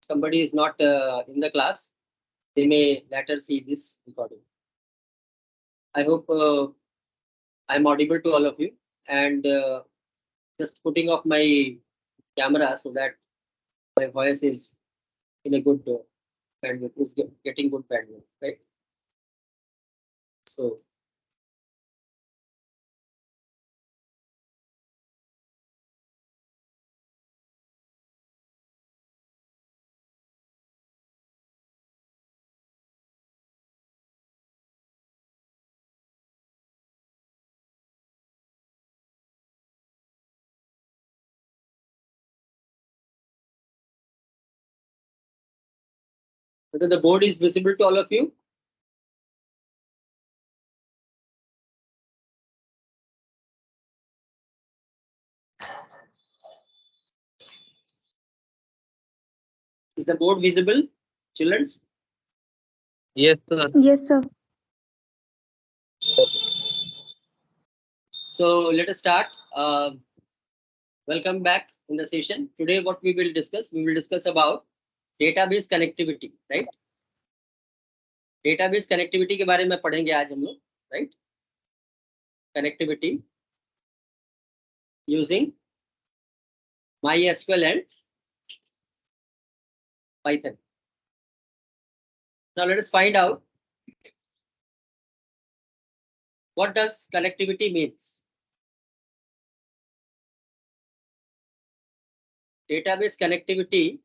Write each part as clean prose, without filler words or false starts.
somebody is not in the class, they may later see this recording. I hope I'm audible to all of you, and just putting off my camera so that my voice is in a good bandwidth, is getting good bandwidth, right? So whether the board is visible to all of you? Is the board visible, children? Yes, sir. Yes, sir. So let us start. Welcome back in the session. Today what we will discuss about database connectivity, right? Database connectivity के बारे में पढ़ेंगे आज हम लोग, right? Connectivity using MySQL and Python. Now let us find out what does connectivity means. Database connectivity.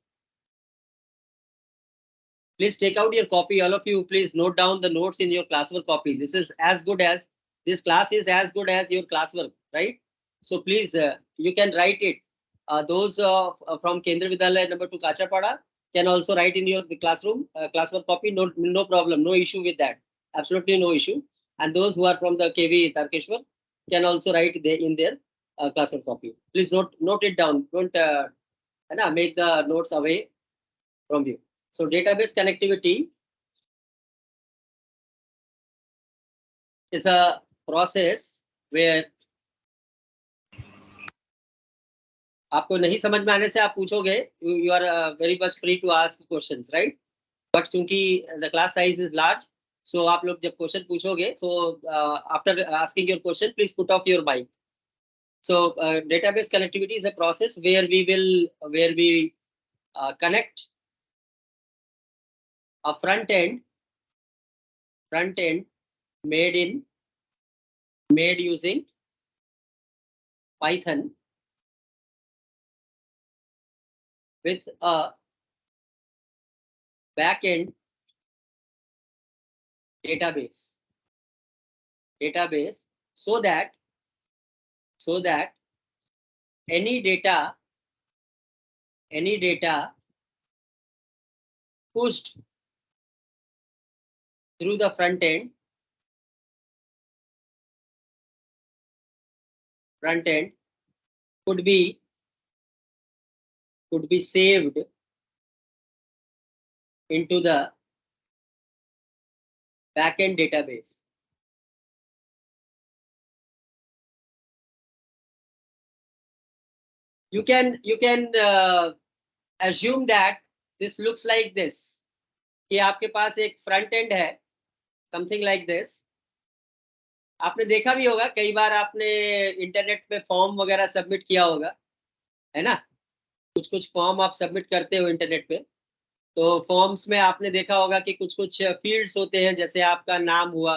Please take out your copy. All of you, please note down the notes in your classwork copy. This class is as good as your classwork, right? So please, you can write it. Those from Kendra Vidyalaya number 2 Kachapada can also write in your classroom classwork copy. No problem, no issue with that. Absolutely no issue. And those who are from the KV Tarkeshwar can also write in their classwork copy. Please note it down. Don't make the notes away from you. So database connectivity is a process where आपको नहीं समझ में आने से आप पूछोगे, you are very much free to ask questions, right? But चूंकि the class size is large, so आप लोग जब question पूछोगे, so after asking your question, please put off your mic. So database connectivity is a process where we connect a front end made using Python with a backend database so that any data pushed through the front end could be saved into the backend database. You can assume that this looks like this. कि आपके पास एक front end है, something like this. आपने देखा भी होगा, कई बार आपने इंटरनेट पे फॉर्म वगैरह सबमिट किया होगा, है ना? कुछ फॉर्म आप सबमिट करते हो इंटरनेट पे, तो फॉर्म्स में आपने देखा होगा कि कुछ फील्ड्स होते हैं, जैसे आपका नाम हुआ,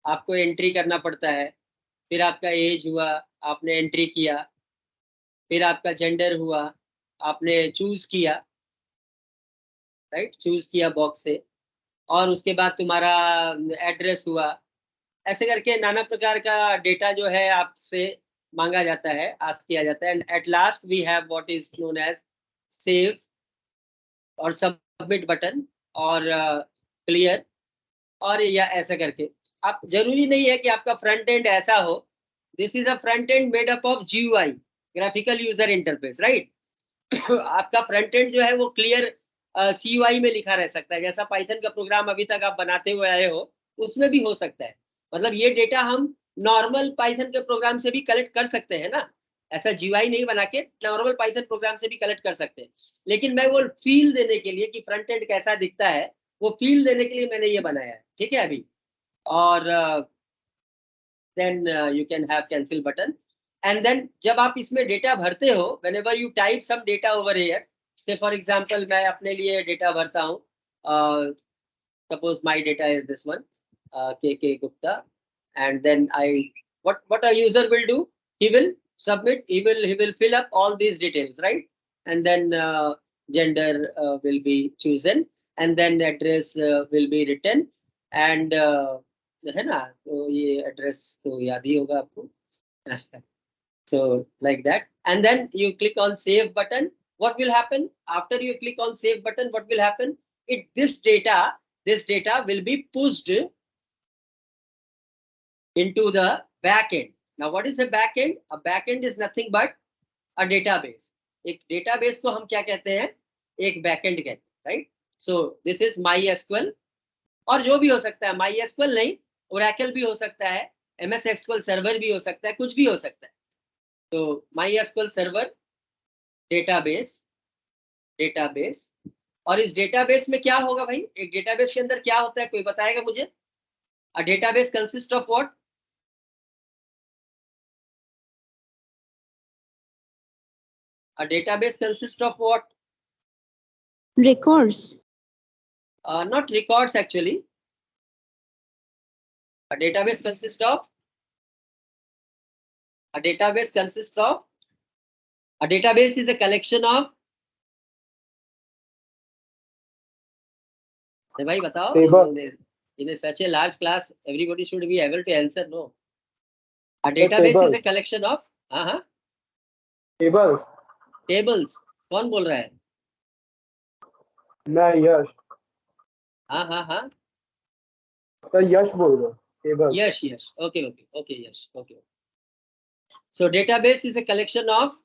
आपको एंट्री करना पड़ता है, फिर आपका एज हुआ, आपने एंट्री किया, फिर आपका जेंडर हुआ, आपने चूज किया, राइट? चूज किया बॉक्स से, और उसके बाद तुम्हारा एड्रेस हुआ, ऐसे करके नाना प्रकार का डेटा जो है आपसे मांगा जाता है, आस्क किया जाता है, and at last we have what is known as save और सबमिट बटन और क्लियर, और या ऐसा करके. आप जरूरी नहीं है कि आपका फ्रंट एंड ऐसा हो. This is a front end made up of GUI, graphical user interface, right? आपका फ्रंट एंड जो है वो क्लियर CUI में लिखा रह सकता है, जैसा पाइथन का प्रोग्राम अभी तक आप बनाते हुए आए हो उसमें भी हो सकता है. मतलब ये डेटा हम नॉर्मल पाइथन के प्रोग्राम से भी कलेक्ट कर सकते हैं ना. ऐसा GUI नहीं बना के नॉर्मल पाइथन प्रोग्राम से भी कलेक्ट कर सकते हैं, लेकिन मैं वो फील देने के लिए कि फ्रंट एंड कैसा दिखता है, वो फील देने के लिए मैंने ये बनाया है, ठीक है अभी। और then you can have cancel button, and then जब आप इसमें डेटा भरते हो, whenever you type some data over here, say for example मैं अपने लिए डेटा भरता हूँ, suppose my data is this one, K Gupta, and then what a user will do, he will submit, he will fill up all these details, right? And then gender will be chosen, and then address will be written, and है ना, तो ये address तो याद ही होगा आपको so like that, and then you click on save button. What will happen after you click on save button? What will happen? This data will be pushed into the backend. Now, what is a backend? A backend is nothing but a database. एक database को हम क्या कहते हैं? एक backend कहते हैं, right? So this is MySQL, और जो भी हो सकता है, MySQL नहीं, Oracle भी हो सकता है, MS SQL Server भी हो सकता है, कुछ भी हो सकता है। तो MySQL Server database, और इस database में क्या होगा भाई? एक database के अंदर क्या होता है, कोई बताएगा मुझे? A database consists of what? A database consists of what? Records. Not records actually. A database consists of. A database is a collection of. भाई बताओ. In such a large class, everybody should be able to answer. No. A database is a collection of. Tables. कौन बोल रहा है? मैं यश. हाँ. तो यश बोल रहा हूँ. Table. Yes. Okay. Yes. Okay. So database is a collection of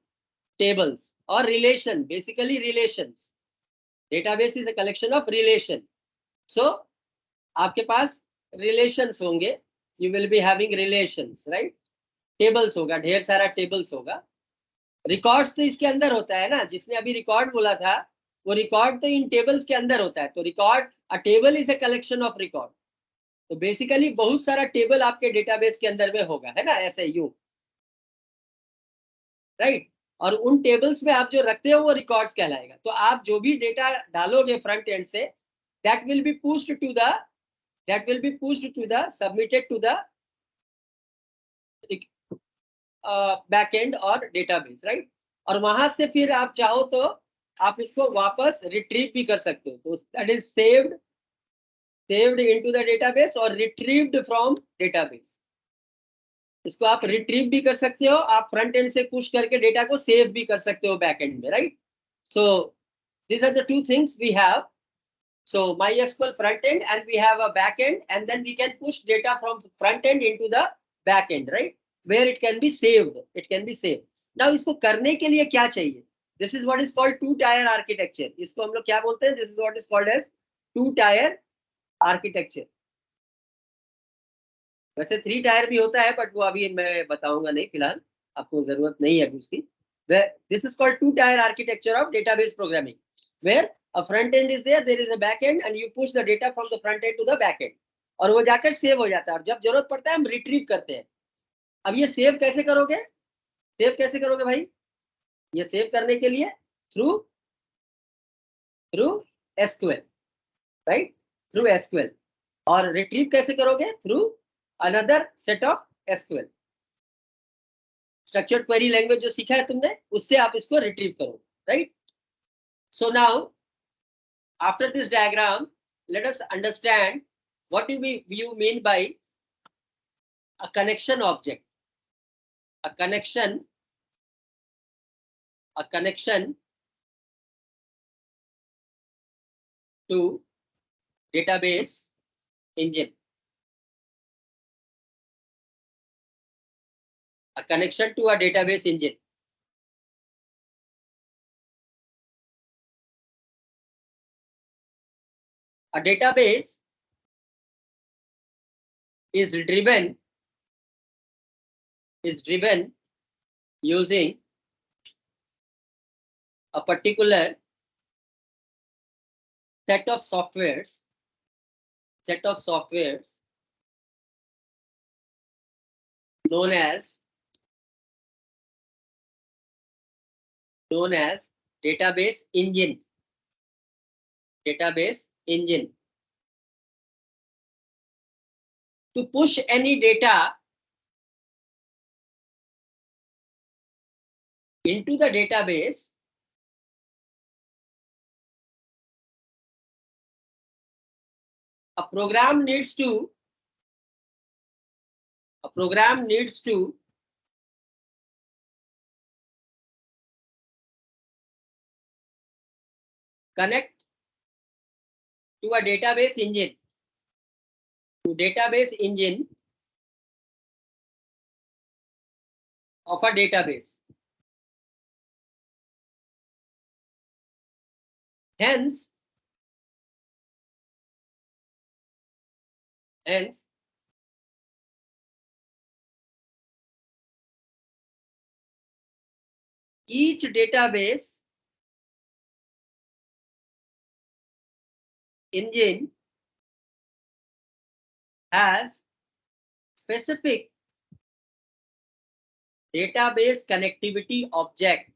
tables or relation. Basically relations. Database is a collection of relation. So आपके पास relations होंगे. You will be having relations, right? Tables होगा, ढेर सारा tables होगा. Records तो इसके अंदर होता है ना, जिसने अभी record बोला था, वो record तो इन tables के अंदर होता है. तो record, a table is a collection of record. तो बेसिकली बहुत सारा टेबल आपके डेटाबेस के अंदर में होगा, है ना, ऐसे यू, राइट? और उन टेबल्स में आप जो रखते हो वो रिकॉर्ड्स कहलाएगा. तो आप जो भी डेटा डालोगे फ्रंट एंड से, that will be pushed to the submitted to the back end और डेटाबेस, राइट? और वहां से फिर आप चाहो तो आप इसको वापस रिट्रीव भी कर सकते हो. तो that is saved into the database or retrieved from database. इसको आप रिट्रीव भी कर सकते हो, आप फ्रंट एंड से पुश करके डेटा को सेव भी कर सकते हो बैक एंड में, right? So these are the two things we have. So MySQL front end, and we have a back end, and then we can push data from front end into the back end, right? Where it can be saved. Now इसको करने के लिए क्या चाहिए? This is what is called two-tier architecture. इसको हम लोग क्या बोलते हैं? This is what is called as two-tier architecture. वैसे 3 टायर भी होता है, बट वो अभी मैं बताऊंगा नहीं, फिलहाल आपको जरूरत नहीं है उसकी. This is called two-tier architecture of database programming, where a front end is there is a back end, and you push the data from the front end to the back end, और वो जाकर save हो जाता है, और जब जरूरत पड़ता है हम रिट्रीव करते हैं. अब ये सेव कैसे करोगे भाई? ये सेव करने के लिए through SQL, right? Through SQL. और रिट्रीव कैसे करोगे? Through another set of SQL. Structured query language जो सीखा है तुमने, उससे आप इसको रिट्रीव करो, right? So now after this diagram, let us understand what you mean by a connection object. A connection to database engine. A connection to a database engine. A database is driven using a particular set of softwares known as database engine. To push any data into the database, a program needs to connect to a database engine, of a database. Hence, each database engine has specific database connectivity object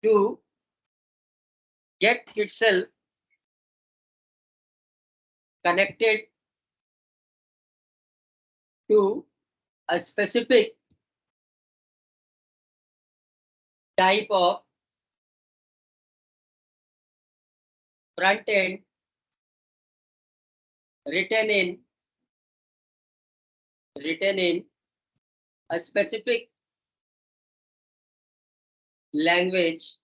to get itself connected to a specific type of front end written in a specific language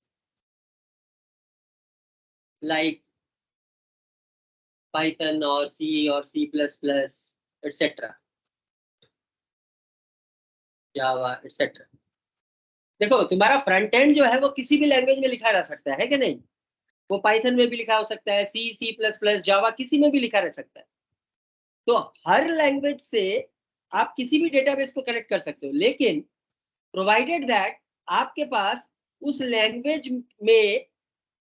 like Python or C or C++, etc. Java, etc. देखो तुम्हारा front end जो है वो किसी भी language में लिखा रह सकता है कि नहीं? वो पाइथन में भी लिखा हो सकता है, सी, C++, जावा किसी में भी लिखा रह सकता है। तो हर लैंग्वेज से आप किसी भी डेटाबेस को कनेक्ट कर सकते हो, लेकिन प्रोवाइडेड दैट आपके पास उस लैंग्वेज में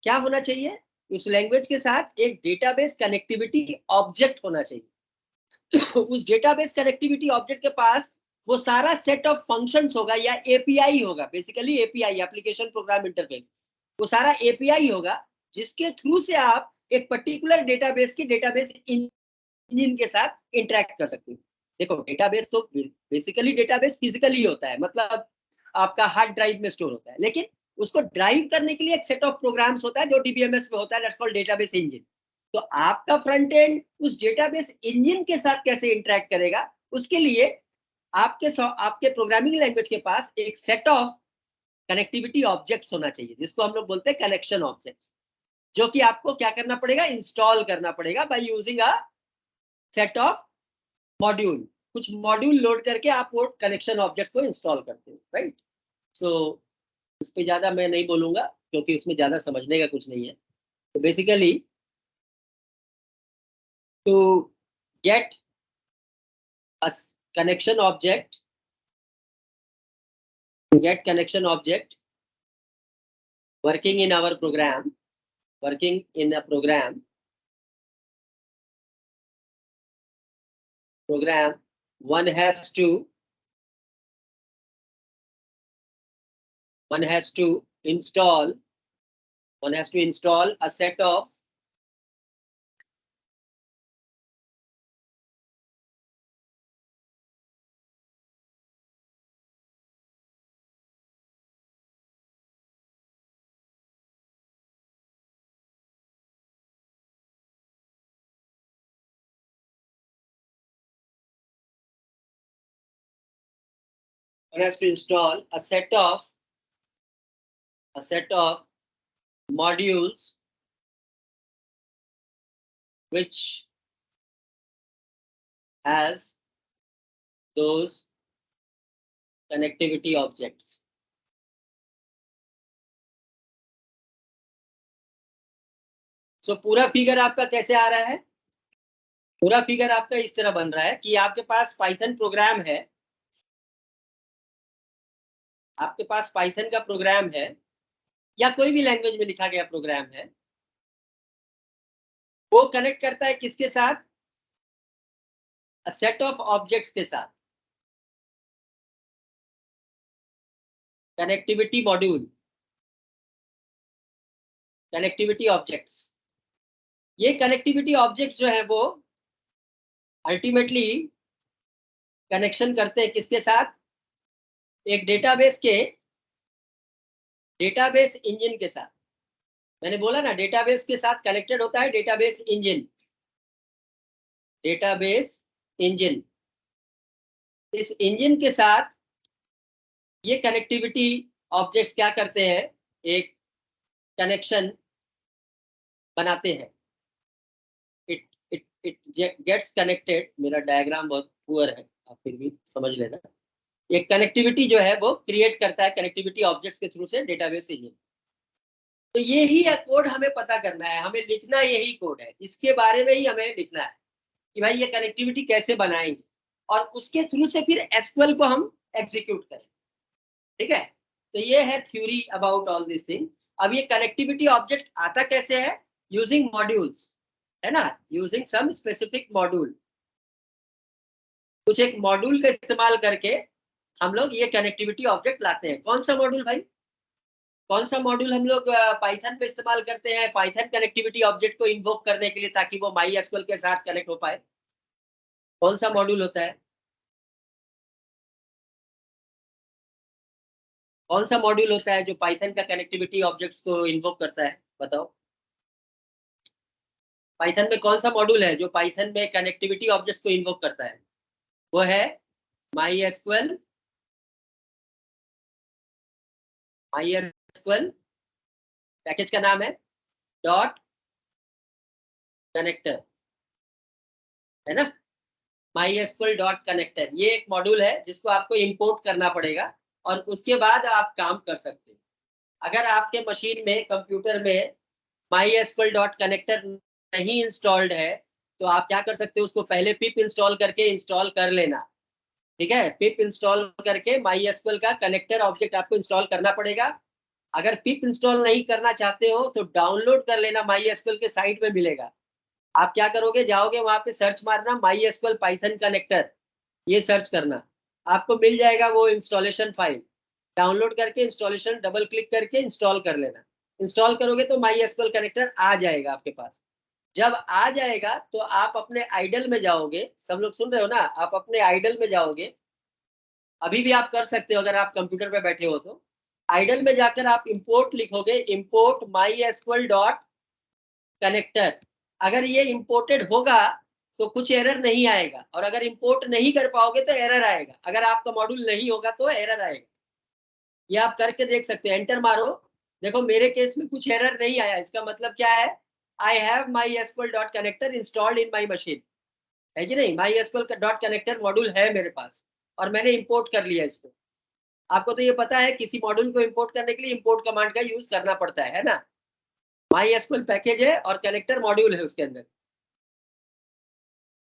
क्या होना चाहिए? उस लैंग्वेज के साथ एक डेटाबेस कनेक्टिविटी ऑब्जेक्ट होना चाहिए। उस डेटाबेस कनेक्टिविटी ऑब्जेक्ट के पास वो सारा सेट ऑफ फंक्शंस होगा या एपीआई होगा, basically API, application program interface, वो सारा एपीआई होगा जिसके थ्रू से आप एक पर्टिकुलर डेटाबेस के डेटाबेस इंजन के साथ इंटरेक्ट कर सकते हो। देखो डेटाबेस तो बेसिकली डेटाबेस फिजिकली होता है, मतलब आपका हार्ड ड्राइव में स्टोर होता है, लेकिन उसको ड्राइव करने के लिए एक सेट ऑफ प्रोग्राम्स होता है जो डीबीएमएस में होता है, दैट्स कॉल्ड डेटाबेस इंजन। तो आपका फ्रंट एंड उस डेटाबेस इंजन के साथ कैसे इंटरेक्ट करेगा, उसके लिए आपके प्रोग्रामिंग लैंग्वेज के पास एक सेट ऑफ कनेक्टिविटी ऑब्जेक्ट्स होना चाहिए, जिसको हम लोग बोलते हैं कनेक्शन ऑब्जेक्ट्स, जो कि आपको क्या करना पड़ेगा? इंस्टॉल करना पड़ेगा by using a set of module. कुछ मॉड्यूल लोड करके आप वो कनेक्शन ऑब्जेक्ट्स को इंस्टॉल करते हो, राइट? सो इस पे ज्यादा मैं नहीं बोलूंगा क्योंकि उसमें ज्यादा समझने का कुछ नहीं है। तो basically to get a connection object working in a program, one has to install a set of modules which has those connectivity objects. सो पूरा फिगर आपका कैसे आ रहा है? पूरा फिगर आपका इस तरह बन रहा है कि आपके पास पाइथन प्रोग्राम है, आपके पास पाइथन का प्रोग्राम है या कोई भी लैंग्वेज में लिखा गया प्रोग्राम है, वो कनेक्ट करता है किसके साथ? अ सेट ऑफ ऑब्जेक्ट्स के साथ, कनेक्टिविटी मॉड्यूल, कनेक्टिविटी ऑब्जेक्ट्स। ये कनेक्टिविटी ऑब्जेक्ट्स जो है वो अल्टीमेटली कनेक्शन करते हैं किसके साथ? एक डेटाबेस इंजन के साथ। मैंने बोला ना, डेटाबेस के साथ कनेक्टेड होता है डेटाबेस इंजन। डेटाबेस इंजन, इस इंजन के साथ ये कनेक्टिविटी ऑब्जेक्ट्स क्या करते हैं? एक कनेक्शन बनाते हैं। It gets connected. मेरा डायग्राम बहुत पुअर है, आप फिर भी समझ लेना। एक कनेक्टिविटी जो है वो क्रिएट करता है कनेक्टिविटी ऑब्जेक्ट्स के थ्रू से डेटाबेस इंजन। तो ये ही कोड हमें पता करना है, हमें लिखना यही कोड है, इसके बारे में ही हमें लिखना है कि भाई ये कनेक्टिविटी कैसे बनाएंगे और उसके थ्रू से फिर एसक्यूएल को हम एग्जीक्यूट करें। ठीक है, तो ये है theory about all this thing. अब ये कनेक्टिविटी ऑब्जेक्ट आता कैसे है? यूजिंग मॉड्यूल्स, है ना, यूजिंग सम स्पेसिफिक मॉड्यूल। कुछ एक मॉड्यूल का इस्तेमाल करके हम लोग ये कनेक्टिविटी ऑब्जेक्ट लाते हैं। कौन सा मॉड्यूल भाई? कौन सा मॉड्यूल हम लोग पाइथन में इस्तेमाल करते हैं पाइथन कनेक्टिविटी ऑब्जेक्ट को इन्वोक करने के लिए, ताकि वो MySQL के साथ कनेक्ट हो पाए? कौन सा मॉड्यूल होता है? कौन सा मॉड्यूल होता है जो पाइथन का कनेक्टिविटी ऑब्जेक्ट्स को इन्वोक करता है? बताओ, पाइथन में कौन सा मॉड्यूल है जो पाइथन में कनेक्टिविटी ऑब्जेक्ट्स को इन्वोक करता है? वो है MySQL पैकेज का नाम है डॉट कनेक्टर, है ना। MySQL डॉट कनेक्टर ये एक मॉड्यूल है जिसको आपको इंपोर्ट करना पड़ेगा और उसके बाद आप काम कर सकते हैं। अगर आपके मशीन में, कंप्यूटर में MySQL डॉट कनेक्टर नहीं इंस्टॉल्ड है तो आप क्या कर सकते हो? उसको पहले पिप इंस्टॉल करके इंस्टॉल कर लेना। ठीक है, पिप इंस्टॉल करके MySQL का कनेक्टर ऑब्जेक्ट आपको इंस्टॉल करना पड़ेगा। अगर पिप इंस्टॉल नहीं करना चाहते हो तो डाउनलोड कर लेना, MySQL के साइट में मिलेगा। आप क्या करोगे? जाओगे वहां पे सर्च मारना MySQL पाइथन कनेक्टर, ये सर्च करना, आपको मिल जाएगा वो इंस्टॉलेशन फाइल। डाउनलोड करके इंस्टॉलेशन डबल क्लिक करके इंस्टॉल कर लेना। इंस्टॉल करोगे तो MySQL कनेक्टर आ जाएगा आपके पास। जब आ जाएगा तो आप अपने आइडल में जाओगे। सब लोग सुन रहे हो ना? आप अपने आइडल में जाओगे, अभी भी आप कर सकते हो अगर आप कंप्यूटर पे बैठे हो तो। आइडल में जाकर आप इंपोर्ट लिखोगे, इंपोर्ट MySQL डॉट कनेक्टर। अगर ये इंपोर्टेड होगा तो कुछ एरर नहीं आएगा, और अगर इंपोर्ट नहीं कर पाओगे तो एरर आएगा। अगर आपका मॉड्यूल नहीं होगा तो एरर आएगा। ये आप करके देख सकते हो, एंटर मारो। देखो मेरे केस में कुछ एरर नहीं आया, इसका मतलब क्या है? I have MySQL dot connector installed in my machine, है कि नहीं? MySQL डॉट कनेक्टर मॉड्यूल है मेरे पास और मैंने इंपोर्ट कर लिया इसको। आपको तो ये पता है किसी मॉड्यूल को इंपोर्ट करने के लिए इंपोर्ट कमांड का यूज करना पड़ता है ना। MySQL पैकेज है और कनेक्टर मॉड्यूल है उसके अंदर।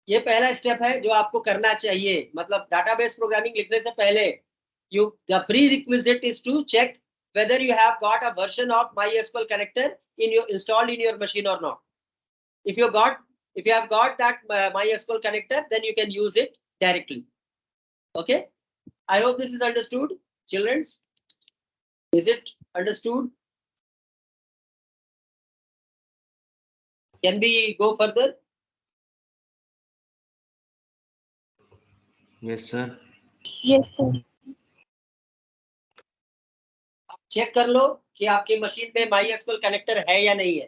ये पहला स्टेप है जो आपको करना चाहिए, मतलब डाटाबेस प्रोग्रामिंग लिखने से पहले the prerequisite is to check whether you have got a version of MySQL connector installed in your machine or not. If you have got that MySQL connector, then you can use it directly. Okay, I hope this is understood, children. Is it understood? Can we go further? Yes, sir. Yes, sir. आप check कर लो कि आपकी machine में MySQL connector है या नहीं है,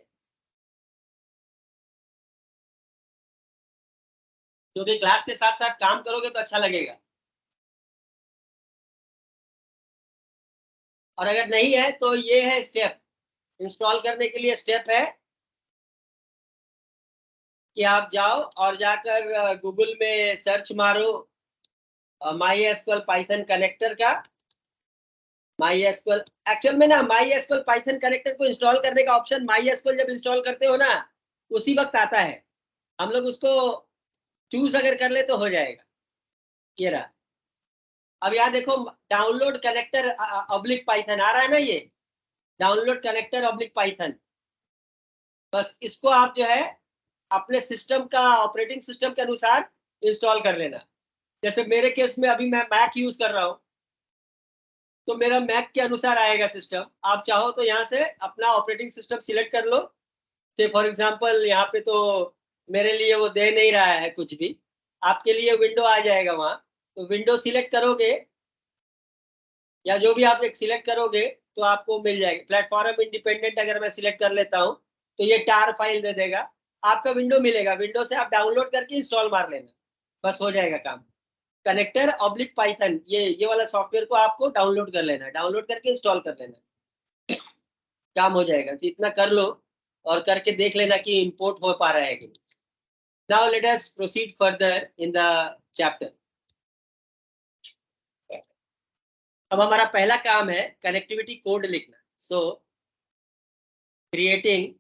क्योंकि क्लास के साथ साथ काम करोगे तो अच्छा लगेगा। और अगर नहीं है तो ये है स्टेप, इंस्टॉल करने के लिए स्टेप है कि आप जाओ और जाकर गूगल में सर्च मारो MySQL पाइथन कनेक्टर का। MySQL एक्चुअल में ना, MySQL पाइथन कनेक्टर को इंस्टॉल करने का ऑप्शन MySQL जब इंस्टॉल करते हो ना उसी वक्त आता है, हम लोग उसको चूज अगर कर ले तो हो जाएगा। ये रहा। अब यहाँ देखो, डाउनलोड कनेक्टर ऑब्लिक पाइथन आ रहा है ना, ये डाउनलोड कनेक्टर ऑब्लिक पाइथन। बस इसको आप जो है अपने सिस्टम का, ऑपरेटिंग सिस्टम के अनुसार इंस्टॉल कर लेना। जैसे मेरे केस में अभी मैं मैक यूज कर रहा हूँ, तो मेरा मैक के अनुसार आएगा सिस्टम। आप चाहो तो यहाँ से अपना ऑपरेटिंग सिस्टम सिलेक्ट कर लो। से फॉर एग्जांपल यहाँ पे तो मेरे लिए वो दे नहीं रहा है कुछ भी, आपके लिए विंडो आ जाएगा वहाँ। तो विंडो सिलेक्ट करोगे या जो भी आप एक सिलेक्ट करोगे तो आपको मिल जाएगी। प्लेटफॉर्म इंडिपेंडेंट अगर मैं सिलेक्ट कर लेता हूँ तो ये टार फाइल दे देगा, आपका विंडो मिलेगा। विंडो से आप डाउनलोड करके इंस्टॉल मार लेना, बस हो जाएगा काम। कनेक्टर ऑब्लिक पाइथन, ये वाला सॉफ्टवेयर को आपको डाउनलोड कर लेना है, डाउनलोड करके इंस्टॉल कर लेना, काम हो जाएगा। तो इतना कर लो और करके देख लेना कि इंपोर्ट हो पा रहा है कि नहीं। Now let us proceed further in the chapter. अब हमारा पहला काम है कनेक्टिविटी कोड लिखना। So creating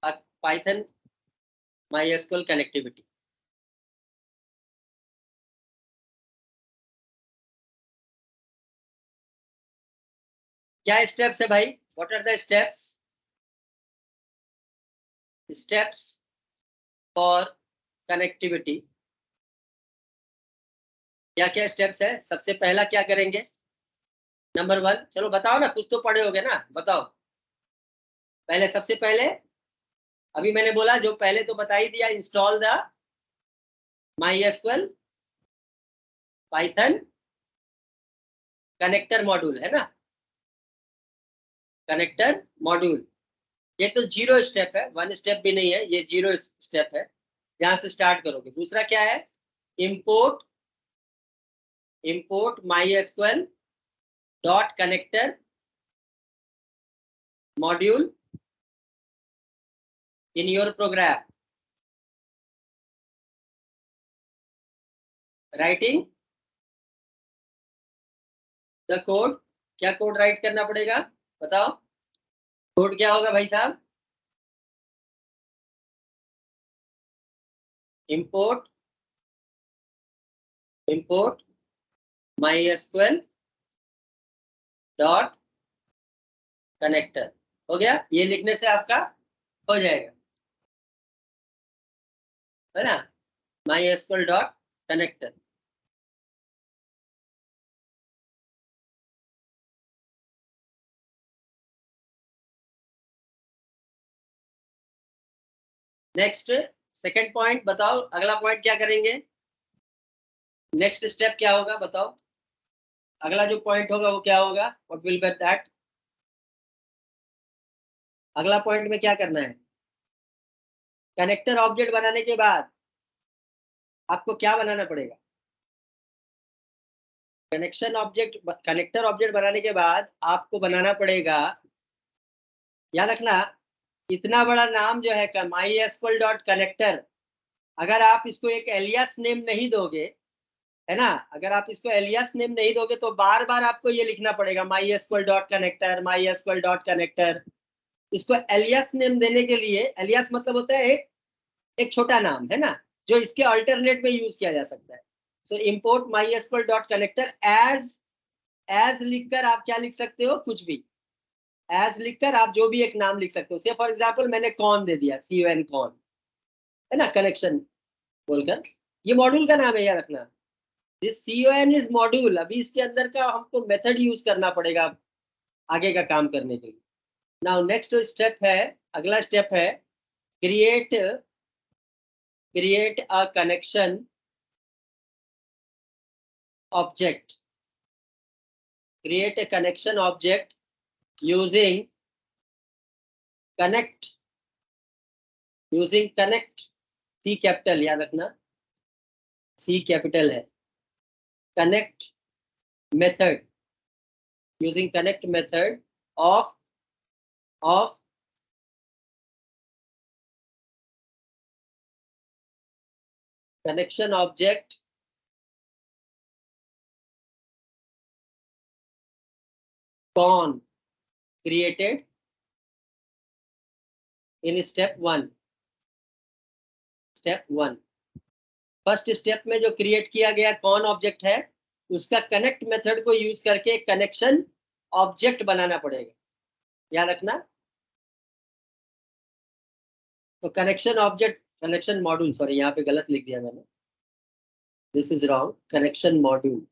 a Python MySQL connectivity. क्या स्टेप्स है भाई? What are the steps? Steps for connectivity. क्या क्या स्टेप्स है? सबसे पहला क्या करेंगे? नंबर 1, चलो बताओ ना, कुछ तो पढ़े होगे ना, बताओ। पहले सबसे पहले अभी मैंने बोला, जो पहले तो बता ही दिया, install the MySQL Python connector module, है ना, कनेक्टर मॉड्यूल। ये तो 0 स्टेप है, 1 स्टेप भी नहीं है, ये 0 स्टेप है। यहां से स्टार्ट करोगे। दूसरा क्या है? Import MySQL dot connector module in your program. Writing the code. क्या कोड राइट करना पड़ेगा बताओ? कोड क्या होगा भाई साहब? Import MySQL dot connector. हो गया? ये लिखने से आपका हो जाएगा, है ना, MySQL dot connector. Next, second point बताओ, अगला पॉइंट क्या करेंगे? नेक्स्ट स्टेप क्या होगा बताओ? अगला जो पॉइंट होगा वो क्या होगा? What will be that? अगला पॉइंट में क्या करना है? कनेक्टर ऑब्जेक्ट बनाने के बाद आपको क्या बनाना पड़ेगा? कनेक्टर ऑब्जेक्ट बनाने के बाद आपको बनाना पड़ेगा, याद रखना, इतना बड़ा नाम जो है MySQL डॉट कनेक्टर, अगर आप इसको एक एलियास नेम नहीं दोगे, है ना, अगर आप इसको एलियास नेम नहीं दोगे तो बार बार आपको ये लिखना पड़ेगा MySQL dot connector, MySQL dot connector. इसको एलियास नेम देने के लिए, एलियास मतलब होता है एक छोटा नाम, है ना, जो इसके अल्टरनेट में यूज किया जा सकता है। So import MySQL dot connector as लिखकर आप क्या लिख सकते हो? कुछ भी एज लिखकर आप जो भी एक नाम लिख सकते हो। से फॉर एग्जाम्पल मैंने कॉन दे दिया, CON कॉन, है ना, कनेक्शन बोलकर। ये मॉड्यूल का नाम है, याद रखना। This CON is module. अभी इसके अंदर का हमको मेथड यूज करना पड़ेगा आगे का काम करने के लिए। नाउ नेक्स्ट स्टेप है, अगला स्टेप है क्रिएट अ कनेक्शन ऑब्जेक्ट। क्रिएट a connection object using connect C capital, याद रखना, C कैपिटल है। Connect method, using connect method of connection object कौन created in step 1। Step 1 first step में जो क्रिएट किया गया कौन ऑब्जेक्ट है, उसका कनेक्ट मेथड को यूज करके कनेक्शन ऑब्जेक्ट बनाना पड़ेगा, याद रखना। तो connection object, connection module, sorry यहाँ पे गलत लिख दिया मैंने, this is wrong, connection module,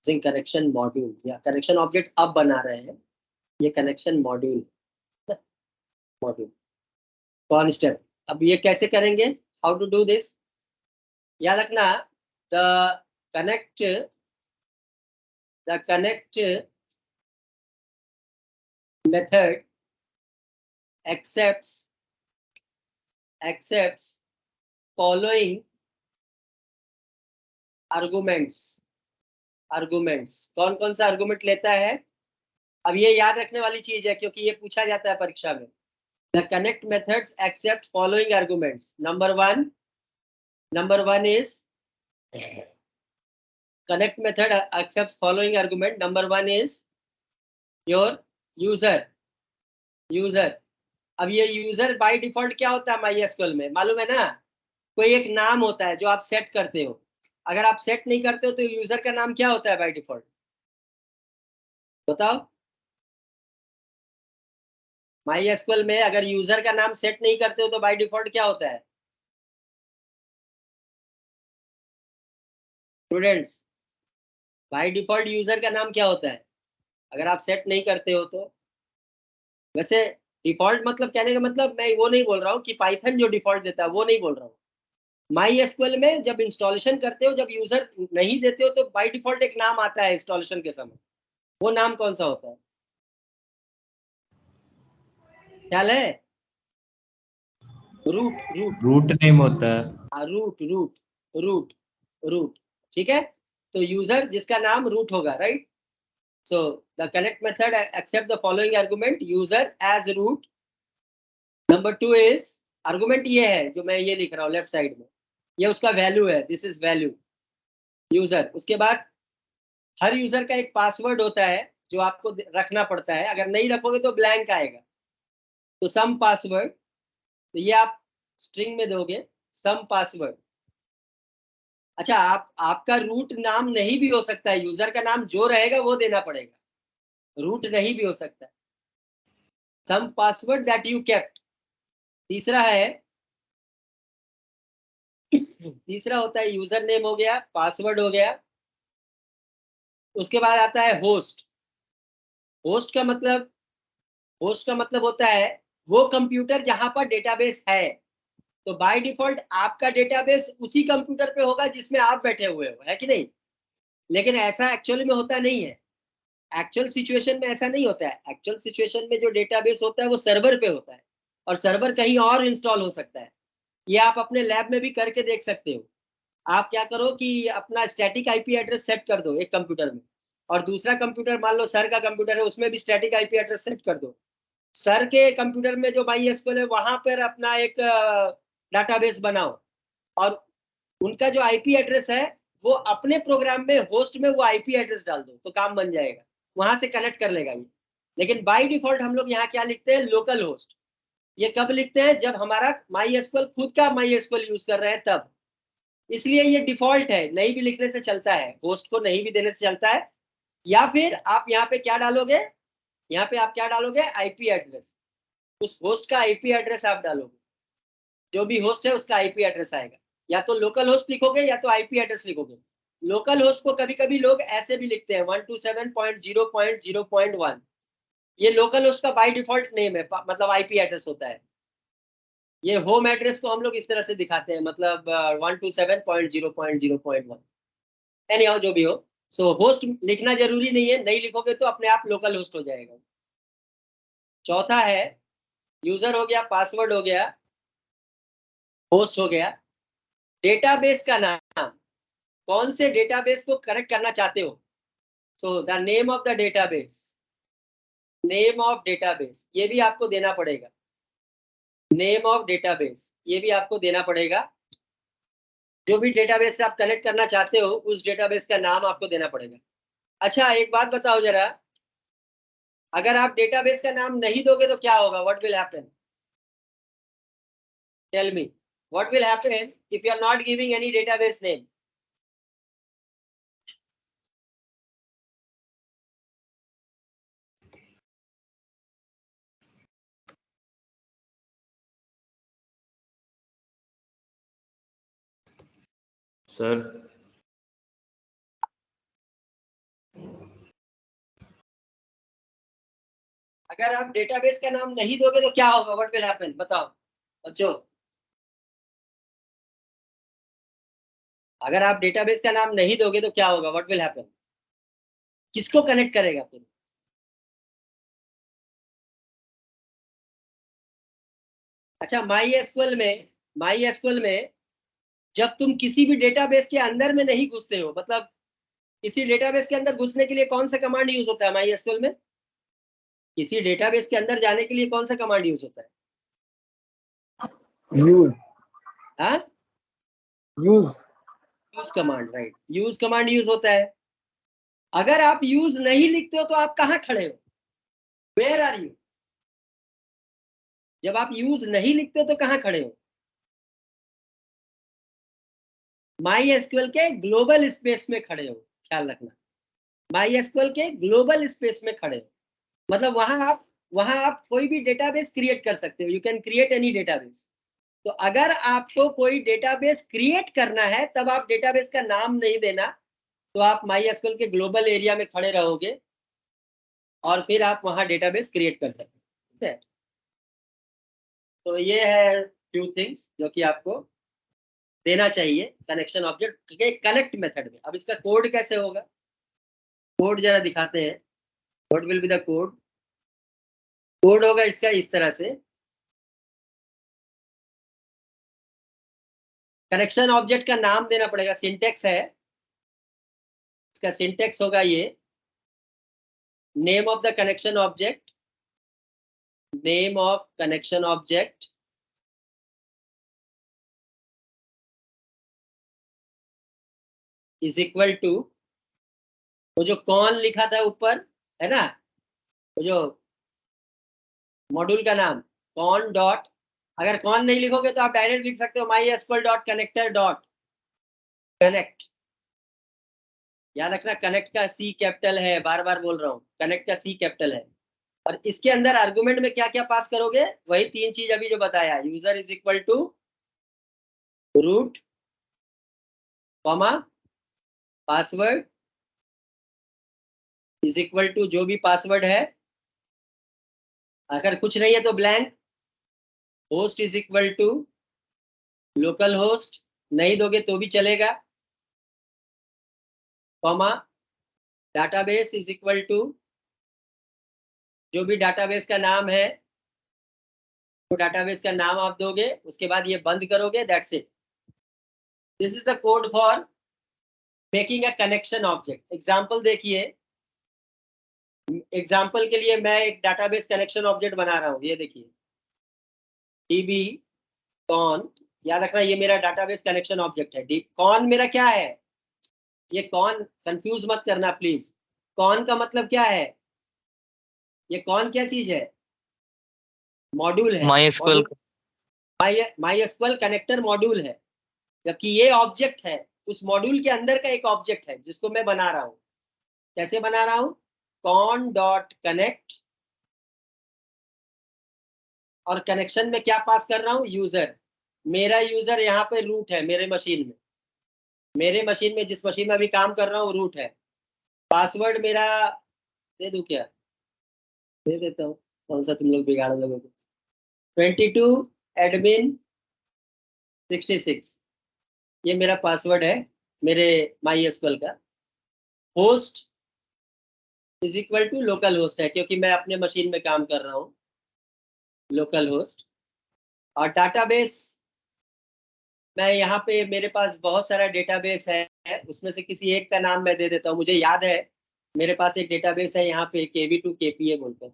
connection module या कनेक्शन ऑब्जेक्ट अब बना रहे हैं, ये कनेक्शन मॉड्यूल, मॉड्यूल कौन स्टेप। अब ये कैसे करेंगे, हाउ टू डू दिस, याद रखना। The connect method accepts following arguments। कौन कौन सा आर्गुमेंट लेता है, अब ये याद रखने वाली चीज है क्योंकि ये पूछा जाता है परीक्षा में। The connect methods accept following arguments। Number one is connect method accepts following argument। Number one is your user। अब ये यूजर बाय डिफॉल्ट क्या होता है MySQL में, मालूम है ना, कोई एक नाम होता है जो आप सेट करते हो। अगर आप सेट नहीं करते हो तो यूजर का नाम क्या होता है बाय डिफॉल्ट, बताओ। MySQL में अगर यूजर का नाम सेट नहीं करते हो तो बाय डिफॉल्ट क्या होता है स्टूडेंट्स, बाय डिफॉल्ट यूजर का नाम क्या होता है अगर आप सेट नहीं करते हो तो। वैसे डिफॉल्ट मतलब कहने का मतलब मैं वो नहीं बोल रहा हूँ कि पाइथन जो डिफॉल्ट देता है वो नहीं बोल रहा हूँ। MySQL में जब इंस्टॉलेशन करते हो, जब यूजर नहीं देते हो तो बाय डिफॉल्ट एक नाम आता है इंस्टॉलेशन के समय, वो नाम कौन सा होता है, ख्याल है, रूट नेम होता है। हाँ रूट, ठीक है। तो यूजर जिसका नाम रूट होगा, right. So the connect method accept the following argument user as root. Number 2 is, argument ये है जो मैं ये लिख रहा हूँ लेफ्ट साइड में, ये उसका वैल्यू है, दिस इज वैल्यू यूजर। उसके बाद हर यूजर का एक पासवर्ड होता है जो आपको रखना पड़ता है, अगर नहीं रखोगे तो ब्लैंक आएगा। तो सम पासवर्ड, तो ये आप स्ट्रिंग में दोगे सम पासवर्ड। अच्छा, आपका रूट नाम नहीं भी हो सकता है, यूजर का नाम जो रहेगा वो देना पड़ेगा, रूट नहीं भी हो सकता है। सम पासवर्ड दैट यू केप्ट। तीसरा होता है यूजर नेम हो गया, पासवर्ड हो गया। उसके बाद आता है होस्ट। होस्ट का मतलब होता है वो कंप्यूटर जहां पर डेटाबेस है। तो बाय डिफॉल्ट आपका डेटाबेस उसी कंप्यूटर पे होगा जिसमें आप बैठे हुए हो, है कि नहीं। लेकिन ऐसा एक्चुअली में होता नहीं है, एक्चुअल सिचुएशन में ऐसा नहीं होता है। एक्चुअल सिचुएशन में जो डेटाबेस होता है वो सर्वर पे होता है और सर्वर कहीं और इंस्टॉल हो सकता है। ये आप अपने लैब में भी करके देख सकते हो। आप क्या करो कि अपना स्टैटिक आईपी एड्रेस सेट कर दो एक कंप्यूटर में, और दूसरा कंप्यूटर मान लो सर का कंप्यूटर है, उसमें भी स्टैटिक आईपी एड्रेस सेट कर दो। सर के कंप्यूटर में जो MySQL है वहां पर अपना एक डाटाबेस बनाओ, और उनका जो आईपी एड्रेस है वो अपने प्रोग्राम में होस्ट में वो आईपी एड्रेस डाल दो, तो काम बन जाएगा, वहां से कनेक्ट कर लेगा ये। लेकिन बाय डिफॉल्ट हम लोग यहाँ क्या लिखते हैं, लोकल होस्ट। ये कब लिखते हैं, जब हमारा MySQL खुद का MySQL यूज कर रहे हैं तब, इसलिए ये डिफॉल्ट है, नहीं भी लिखने से चलता है, होस्ट को नहीं भी देने से चलता है। या फिर आप यहाँ पे क्या डालोगे, यहाँ पे आप क्या डालोगे, आईपी एड्रेस, उस होस्ट का आईपी एड्रेस आप डालोगे, जो भी होस्ट है उसका आईपी एड्रेस आएगा। या तो लोकल होस्ट लिखोगे या तो आईपी एड्रेस लिखोगे। लोकल होस्ट को कभी कभी लोग ऐसे भी लिखते हैं 127.0.0.1, ये लोकल होस्ट का बाय डिफॉल्ट नेम है, मतलब आईपी एड्रेस होता है। ये होम एड्रेस को हम लोग इस तरह से दिखाते हैं, मतलब 127.0.0.1, एनी हाउ जो भी हो। सो होस्ट लिखना जरूरी नहीं है, नहीं लिखोगे तो अपने आप लोकल होस्ट हो जाएगा। चौथा है, यूजर हो गया, पासवर्ड हो गया, होस्ट हो गया। डेटाबेस का नाम, कौन से डेटाबेस को कनेक्ट करना चाहते हो। So the name of the database, name of database ये भी आपको देना पड़ेगा, नेम ऑफ डेटाबेस ये भी आपको देना पड़ेगा। जो भी डेटाबेस से आप कनेक्ट करना चाहते हो उस डेटाबेस का नाम आपको देना पड़ेगा। अच्छा एक बात बताओ जरा, अगर आप डेटाबेस का नाम नहीं दोगे तो क्या होगा, what will happen, Tell me, what will happen if you are not giving any database name? Sir अगर आप डेटाबेस का नाम नहीं दोगे तो क्या होगा? What will happen? बताओ बच्चों। अगर आप डेटाबेस का नाम नहीं दोगे तो क्या होगा? What will happen? किसको कनेक्ट करेगा फिर? अच्छा, माई एसक्यूएल में जब तुम किसी भी डेटाबेस के अंदर में नहीं घुसते हो, मतलब किसी डेटाबेस के अंदर घुसने के लिए कौन सा कमांड यूज होता है माई एसक्यूएल में? किसी डेटाबेस के अंदर जाने के लिए कौन सा कमांड यूज होता है? यूज हाँ, use command, right. Use command use होता है। अगर आप यूज नहीं लिखते हो तो आप कहाँ खड़े हो? Where are you? जब आप यूज नहीं लिखते हो तो कहाँ खड़े हो? माई एसक्यूएल के ग्लोबल स्पेस में खड़े हो, ख्याल रखना। माई एसक्यूएल के ग्लोबल स्पेस में खड़े हो, मतलब वहां आप कोई भी डेटाबेस क्रिएट कर सकते हो। You can create any database. तो अगर आपको कोई डेटाबेस क्रिएट करना है तब आप डेटाबेस का नाम नहीं देना, तो आप माई एसक्यूएल के ग्लोबल एरिया में खड़े रहोगे और फिर आप वहां डेटाबेस क्रिएट कर सकते हैं। ठीक है, तो ये है फ्यू थिंग्स जो कि आपको देना चाहिए कनेक्शन ऑब्जेक्ट के कनेक्ट मेथड में। अब इसका कोड कैसे होगा? कोड जरा दिखाते हैं। What will be the code? Code होगा इसका इस तरह से। कनेक्शन ऑब्जेक्ट का नाम देना पड़ेगा, सिंटेक्स है इसका। सिंटेक्स होगा ये, name of the connection object, name of connection object is equal to, वो जो कौन लिखा था ऊपर है ना, वो जो मॉड्यूल का नाम कौन डॉट, अगर कौन नहीं लिखोगे तो आप डायरेक्ट लिख सकते हो my SQL dot connector dot connect. याद रखना, कनेक्ट का सी कैपिटल है, बार बार बोल रहा हूँ, कनेक्ट का सी कैपिटल है। और इसके अंदर आर्गुमेंट में क्या क्या पास करोगे? वही तीन चीज अभी जो बताया, user is equal to root comma password is equal to जो भी पासवर्ड है, अगर कुछ नहीं है तो blank. Host is equal to local host, नहीं दोगे तो भी चलेगा, comma database is equal to जो भी डाटाबेस का नाम है वो डाटाबेस का नाम आप दोगे, उसके बाद ये बंद करोगे, that's it. This is the code for making a connection object. Example देखिए, एग्जाम्पल के लिए मैं एक डाटाबेस कनेक्शन ऑब्जेक्ट बना रहा हूँ। ये देखिए डीबी कॉन, याद रखना ये मेरा डाटाबेस कनेक्शन ऑब्जेक्ट है। कॉन मेरा क्या है? ये कॉन कंफ्यूज मत करना प्लीज। कॉन का मतलब क्या है? ये कौन क्या चीज है? मॉड्यूल है। MySQL my SQL connector module है, जबकि ये ऑब्जेक्ट है, उस मॉड्यूल के अंदर का एक ऑब्जेक्ट है जिसको मैं बना रहा हूँ। कैसे बना रहा हूँ? कॉन डॉट कनेक्ट, और कनेक्शन में क्या पास कर रहा हूँ? यूजर। मेरा यूजर यहाँ पे रूट है मेरे मशीन में, मेरे मशीन में जिस मशीन में अभी काम कर रहा हूँ रूट है। पासवर्ड मेरा दे दूं क्या? दे देता हूँ, कौन सा तुम लोग बिगाड़ लोगे? 22 एडमिन 66, ये मेरा पासवर्ड है मेरे माई एसक्यूएल का। Host is equal to local host है, क्योंकि मैं अपने मशीन में काम कर रहा हूँ, लोकल होस्ट। और डाटाबेस, मैं यहाँ पे मेरे पास बहुत सारा डेटाबेस है, उसमें से किसी एक का नाम मैं दे देता हूँ। मुझे याद है मेरे पास एक डेटाबेस है यहाँ पे, KV2 KPA बोलते हैं।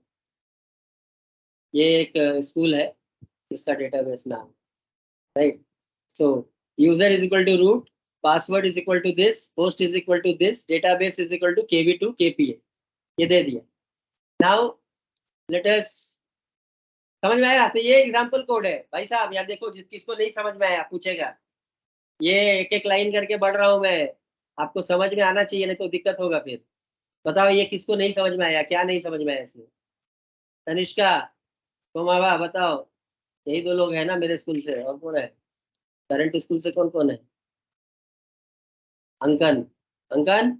ये एक स्कूल है जिसका डेटाबेस नाम, right. So user is equal to root, password is equal to this, host is equal to this, database is equal to KV2 KPA, ये दे दिया। नाउ लेट अस समझ में आया? तो ये एग्जाम्पल कोड है भाई साहब, यहाँ देखो, किसको नहीं समझ में आया पूछेगा। ये एक एक लाइन करके बढ़ रहा हूँ मैं, आपको समझ में आना चाहिए, नहीं तो दिक्कत होगा फिर। बताओ ये किसको नहीं समझ में आया, क्या नहीं समझ में आया इसमें? तनिष्का, सोमावा, बताओ। यही दो लोग हैं ना मेरे स्कूल से, और कौन है? करंट स्कूल से कौन कौन है? अंकन, अंकन,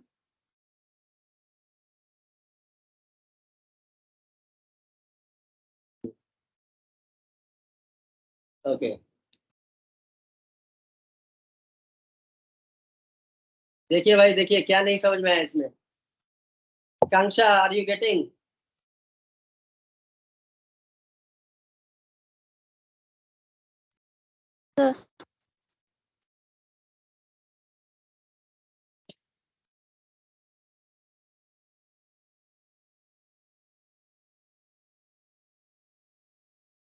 ओके। देखिए भाई, देखिए क्या नहीं समझ में आया इसमें। कांक्षा, आर यू गेटिंग? Sir.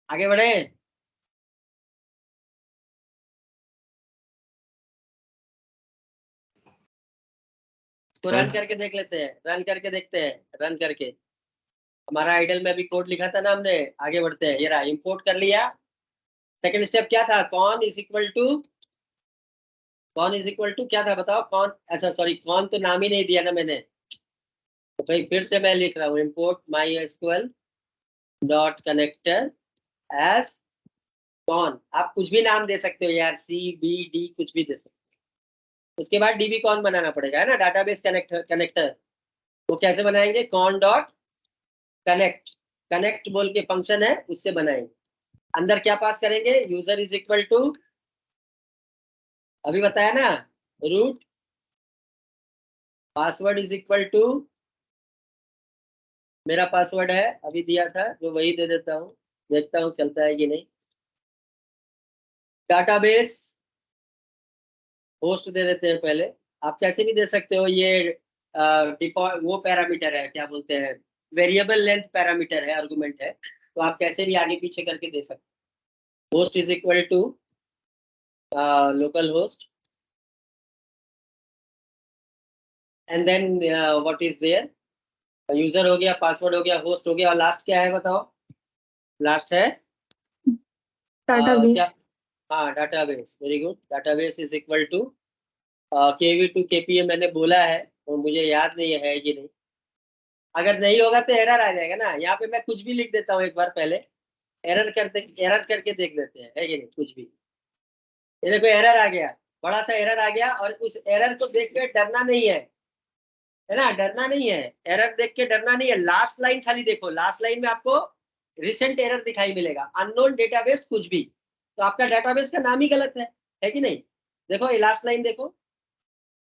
आगे बढ़े। इसको रन करके देख लेते हैं, रन करके देखते हैं, रन करके। हमारा आइडल में अभी कोड लिखा था ना हमने। आगे बढ़ते हैं, ये रहा, इंपोर्ट कर लिया। सेकंड स्टेप क्या था? Con is equal to, con is equal to क्या था बताओ? कॉन, अच्छा सॉरी, कॉन तो नाम ही नहीं दिया ना मैंने, तो भाई फिर से मैं लिख रहा हूँ, import MySQL dot connector as con. आप कुछ भी नाम दे सकते हो यार, सी बी डी कुछ भी दे सकते हो। उसके बाद डीबी कॉन बनाना पड़ेगा, है ना, डाटाबेस कनेक्टर कनेक्टर। वो कैसे बनाएंगे? कॉन डॉट कनेक्ट, कनेक्ट बोल के फंक्शन है, उससे बनाएंगे। अंदर क्या पास करेंगे? यूजर इज इक्वल टू, अभी बताया ना, root, password is equal to, मेरा पासवर्ड है अभी दिया था जो, वही दे देता हूँ, देखता हूँ चलता है कि नहीं। डाटाबेस होस्ट दे देते हैं पहले। आप कैसे भी दे सकते हो, ये डिफॉल्ट वो पैरामीटर है, क्या बोलते हैं, वेरिएबल लेंथ पैरामीटर है, आर्गुमेंट है, तो आप कैसे भी आगे पीछे करके दे सकते हो। Host is equal to local host, and then what is there, user हो गया, पासवर्ड हो गया, होस्ट हो गया, और लास्ट क्या है बताओ? लास्ट है Database. क्या? हाँ, database, very good. Database is equal to KV two KPA मैंने बोला है, और मुझे याद नहीं है कि नहीं। अगर नहीं होगा तो एरर आ जाएगा ना, यहाँ पे मैं कुछ भी लिख देता हूँ एक बार पहले, एरर करके देख लेते हैं, है कि नहीं, कुछ भी। ये देखो एरर आ गया, बड़ा सा एरर आ गया, और उस एरर को देख के डरना नहीं है ना, डरना नहीं है। एरर देख के डरना नहीं है, लास्ट लाइन खाली देखो, लास्ट लाइन में आपको रिसेंट एरर दिखाई मिलेगा, अननोन डेटाबेस कुछ भी, तो आपका डेटाबेस का नाम ही गलत है कि नहीं? देखो ये लास्ट लाइन देखो,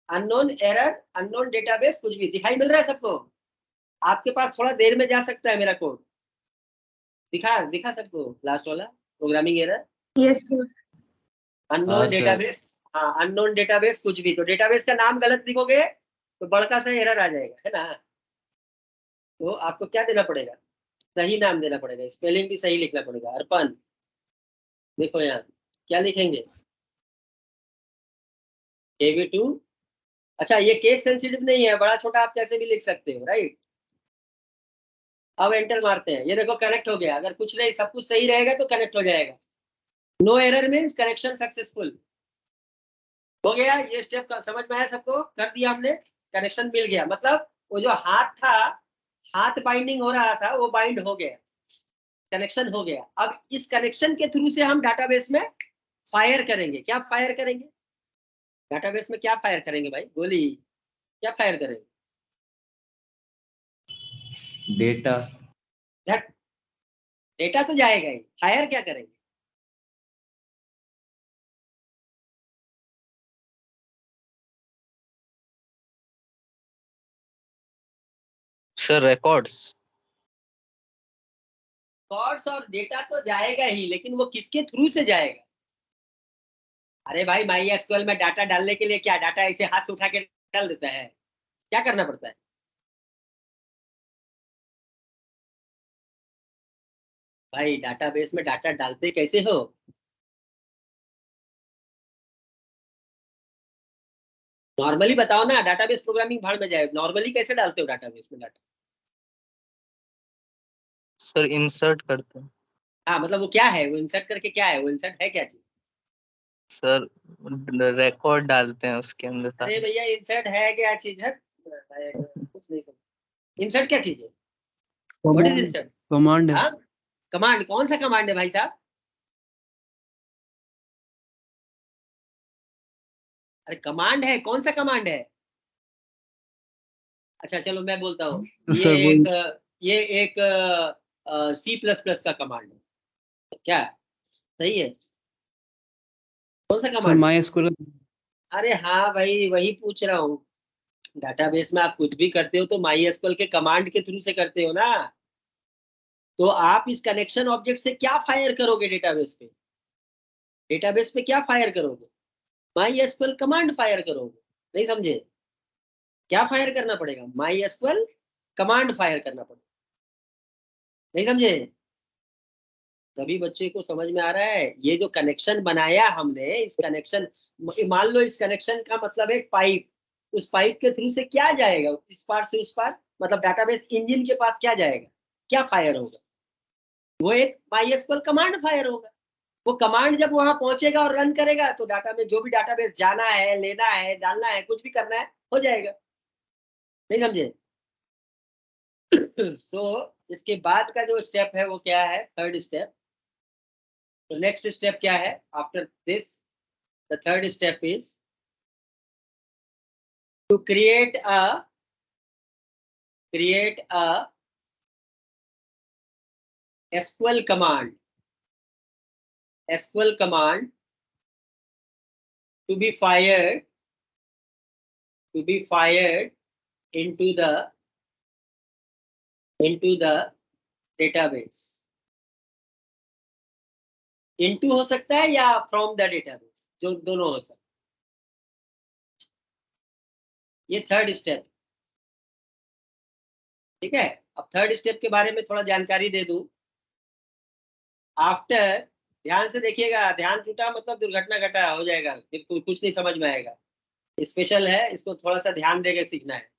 अननोन एरर, अननोन डेटाबेस कुछ भी दिखाई मिल रहा है सबको? आपके पास थोड़ा देर में जा सकता है मेरा कोड, दिखा दिखा सबको लास्ट वाला programming error, Yes, sir. Unknown हाँ सर। डेटाबेस। हाँ, अननोन डेटाबेस कुछ भी, तो डेटाबेस का नाम गलत लिखोगे तो बड़का सा एरर आ जाएगा, है ना। तो आपको क्या देना पड़ेगा? सही नाम देना पड़ेगा, स्पेलिंग भी सही लिखना पड़ेगा। अर्पण, देखो यहाँ क्या लिखेंगे? KV2, अच्छा ये केस सेंसिटिव नहीं है, बड़ा छोटा आप कैसे भी लिख सकते हो, राइट। अब एंटर मारते हैं, ये देखो कनेक्ट हो गया। अगर कुछ नहीं, सब कुछ सही रहेगा तो कनेक्ट हो जाएगा। No error means connection successful हो गया। ये स्टेप समझ में आया सबको? कर दिया हमने, कनेक्शन मिल गया, मतलब वो जो हाथ था, हाथ बाइंडिंग हो रहा था, वो बाइंड हो गया, कनेक्शन हो गया। अब इस कनेक्शन के थ्रू से हम डाटाबेस में फायर करेंगे। क्या फायर करेंगे? डाटाबेस में क्या फायर करेंगे भाई? गोली, क्या फायर करेंगे? डेटा। डेटा तो जाएगा ही, फायर क्या करेंगे? Sir records. रिकॉर्ड्स और डेटा तो जाएगा ही, लेकिन वो किसके थ्रू से जाएगा? अरे भाई, माई एसक्यूएल में डाटा डालने के लिए क्या, डाटा ऐसे हाथ से उठा के डाल देता है? क्या करना पड़ता है? भाई डाटाबेस में डाटा डालते कैसे हो? नॉर्मली बताओ ना, डाटाबेस प्रोग्रामिंग भाड़ में जाए, नॉर्मली कैसे डालते हो डाटाबेस में डाटा? सर इंसर्ट करते हैं। हाँ मतलब वो क्या है, वो इंसर्ट करके क्या है, वो इंसर्ट है क्या चीज? सर रिकॉर्ड डालते हैं उसके अंदर अरे सारे। भैया इंसर्ट है क्या चीज है? कुछ नहीं समझ। इंसर्ट क्या चीज है? What is insert? कमांड है। हाँ कमांड, कौन सा कमांड है भाई साहब? अरे कमांड है, कौन सा कमांड है? अच्छा चलो मैं बोलता हूँ, सर वो ये एक C++ का कमांड है क्या? सही है, कौन सा सर कमांड है? My SQL. अरे हाँ भाई वही पूछ रहा हूँ। डाटाबेस में आप कुछ भी करते हो तो MySQL के कमांड के थ्रू से करते हो ना। तो आप इस कनेक्शन ऑब्जेक्ट से क्या फायर करोगे डेटाबेस पे? डेटाबेस पे क्या फायर करोगे? MySQL कमांड फायर करोगे। नहीं समझे? क्या फायर करना पड़ेगा? MySQL कमांड फायर करना पड़ेगा। नहीं समझे? तभी बच्चे को समझ में आ रहा है। ये जो कनेक्शन बनाया हमने, इस कनेक्शन, मान लो इस कनेक्शन का मतलब है पाइप। उस पाइप के थ्रू से क्या जाएगा इस पार से उस पार, मतलब डाटाबेस इंजन के पास क्या जाएगा, क्या फायर होगा? वो एक MySQL कमांड फायर होगा। वो कमांड जब वहां पहुंचेगा और रन करेगा तो डाटा में जो भी डाटाबेस जाना है, लेना है, डालना है, कुछ भी करना है, हो जाएगा। नहीं समझे? तो इसके बाद का जो स्टेप है वो क्या है, थर्ड स्टेप। तो नेक्स्ट स्टेप क्या है after this? The third step is to create a SQL command to be fired into the database. into हो सकता है या from the database, जो दोनों हो सकता है। ये थर्ड स्टेप, ठीक है। अब थर्ड स्टेप के बारे में थोड़ा जानकारी दे दूं। आफ्टर, ध्यान से देखिएगा, ध्यान टूटा मतलब दुर्घटना घटा हो जाएगा, बिल्कुल कुछ नहीं समझ में आएगा। स्पेशल है, इसको थोड़ा सा ध्यान देकर सीखना है।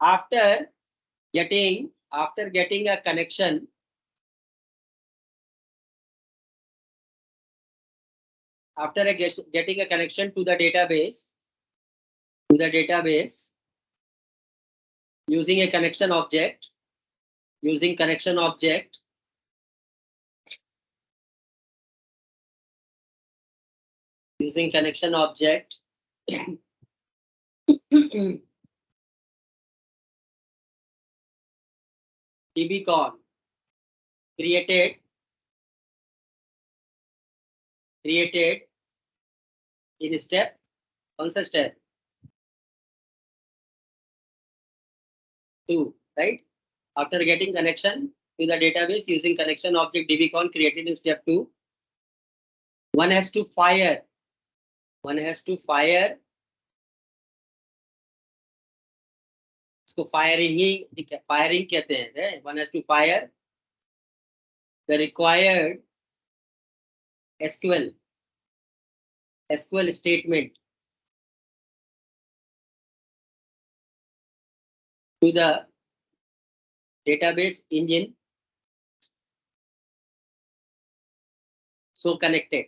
After getting a connection, getting a connection to the database, using a connection object, using connection object, dbcon created in step, कौन सा step? 2, right? After getting connection to the database using connection object dbcon created in step 2, one has to fire इसको firing ही, ठीक है, firing कहते हैं। One has to fire the required SQL statement to the database engine so connected.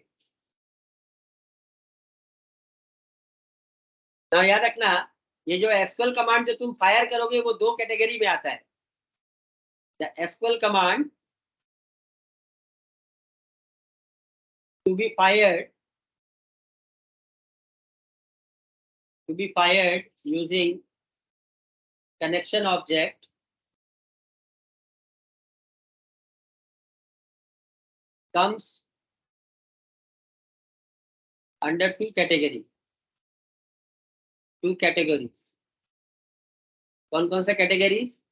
ना याद रखना, ये जो SQL कमांड जो तुम फायर करोगे वो दो कैटेगरी में आता है। The SQL command to be fired using connection object comes under two categories. कौन कौन सा categories?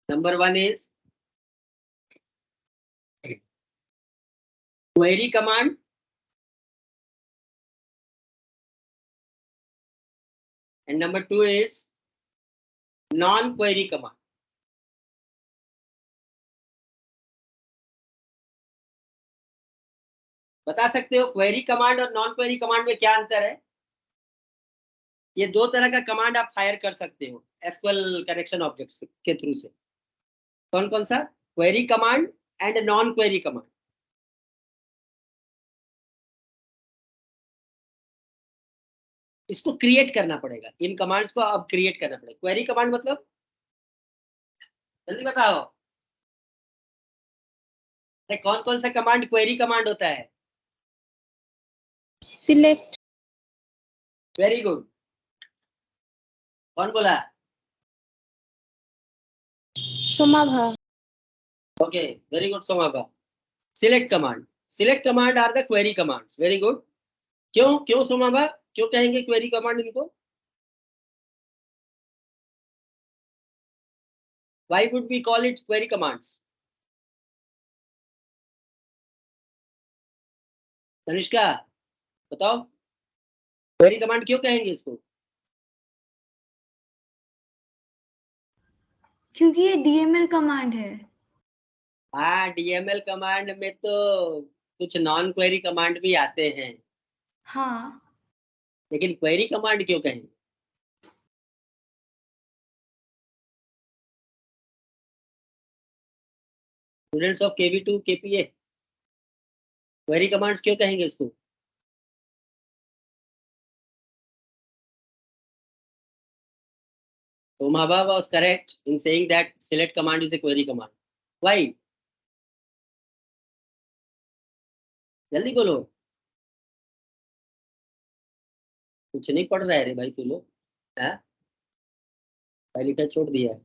Number 1 is query command, and number 2 is non query command. बता सकते हो क्वेरी कमांड और नॉन क्वेरी कमांड में क्या अंतर है? ये दो तरह का कमांड आप फायर कर सकते हो SQL कनेक्शन ऑब्जेक्ट के थ्रू से। कौन कौन सा? Query command and a non-query command. इसको क्रिएट करना पड़ेगा, इन कमांड्स को अब क्रिएट करना पड़ेगा। क्वेरी कमांड मतलब जल्दी बताओ, कौन कौन सा कमांड क्वेरी कमांड होता है? सिलेक्ट। वेरी गुड, कौन बोला? Somabha. Okay, very good Somabha. Select command are the query commands. Very good. क्यों सोमाभा, क्यों कहेंगे क्वेरी कमांड इनको? Why would we call it query commands? Tanishka बताओ, क्वेरी कमांड क्यों कहेंगे इसको? क्योंकि ये डीएमएल कमांड है। हाँ, डीएमएल कमांड में तो कुछ नॉन क्वेरी कमांड भी आते हैं। हाँ, लेकिन क्वेरी कमांड क्यों कहेंगे? Students of KV two KPA, query commands क्यों कहेंगे इसको? Somabha was correct in saying that select command is a query command. Why? जल्दी बोलो, कुछ नहीं पढ़ रहा है रे भाई तू लोग, पढ़ाई लिखाई छोड़ दिया है।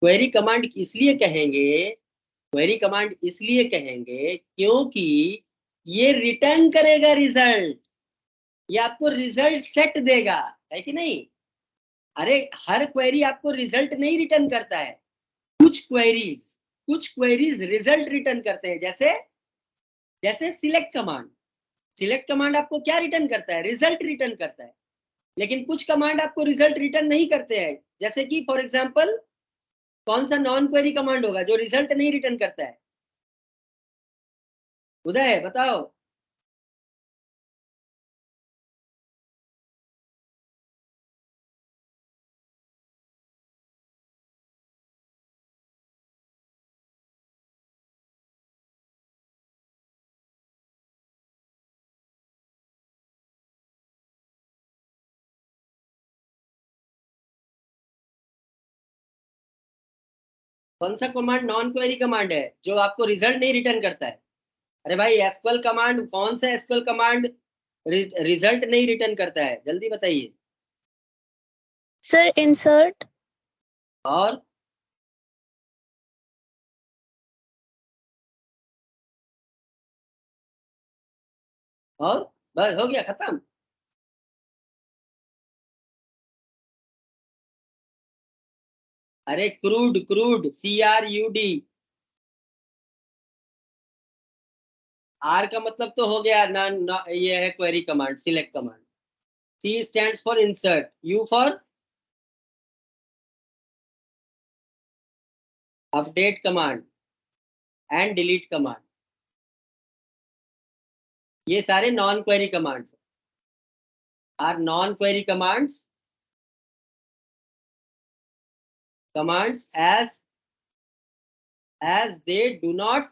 क्वेरी कमांड इसलिए कहेंगे क्योंकि ये रिटर्न करेगा रिजल्ट, ये आपको रिजल्ट सेट देगा, है कि नहीं? अरे हर क्वेरी आपको रिजल्ट नहीं रिटर्न करता है, कुछ क्वेरीज रिजल्ट रिटर्न करते हैं। जैसे सिलेक्ट कमांड आपको क्या रिटर्न करता है? रिजल्ट रिटर्न करता है। लेकिन कुछ कमांड आपको रिजल्ट रिटर्न नहीं करते हैं, जैसे कि फॉर एग्जांपल कौन सा नॉन क्वेरी कमांड होगा जो रिजल्ट नहीं रिटर्न करता है? उदय बताओ। कौन सा कमांड नॉन क्वेरी कमांड है जो आपको रिजल्ट नहीं रिटर्न करता है? अरे भाई एसक्यूएल कमांड, कौन सा एसक्यूएल कमांड रिजल्ट नहीं रिटर्न करता है? जल्दी बताइए। Sir insert. और बस हो गया, खत्म। अरे क्रूड CRUD, आर का मतलब तो हो गया ना, ये है query command, select command. C stands for insert, U for update command and delete command. ये सारे non query commands are non query commands as they do not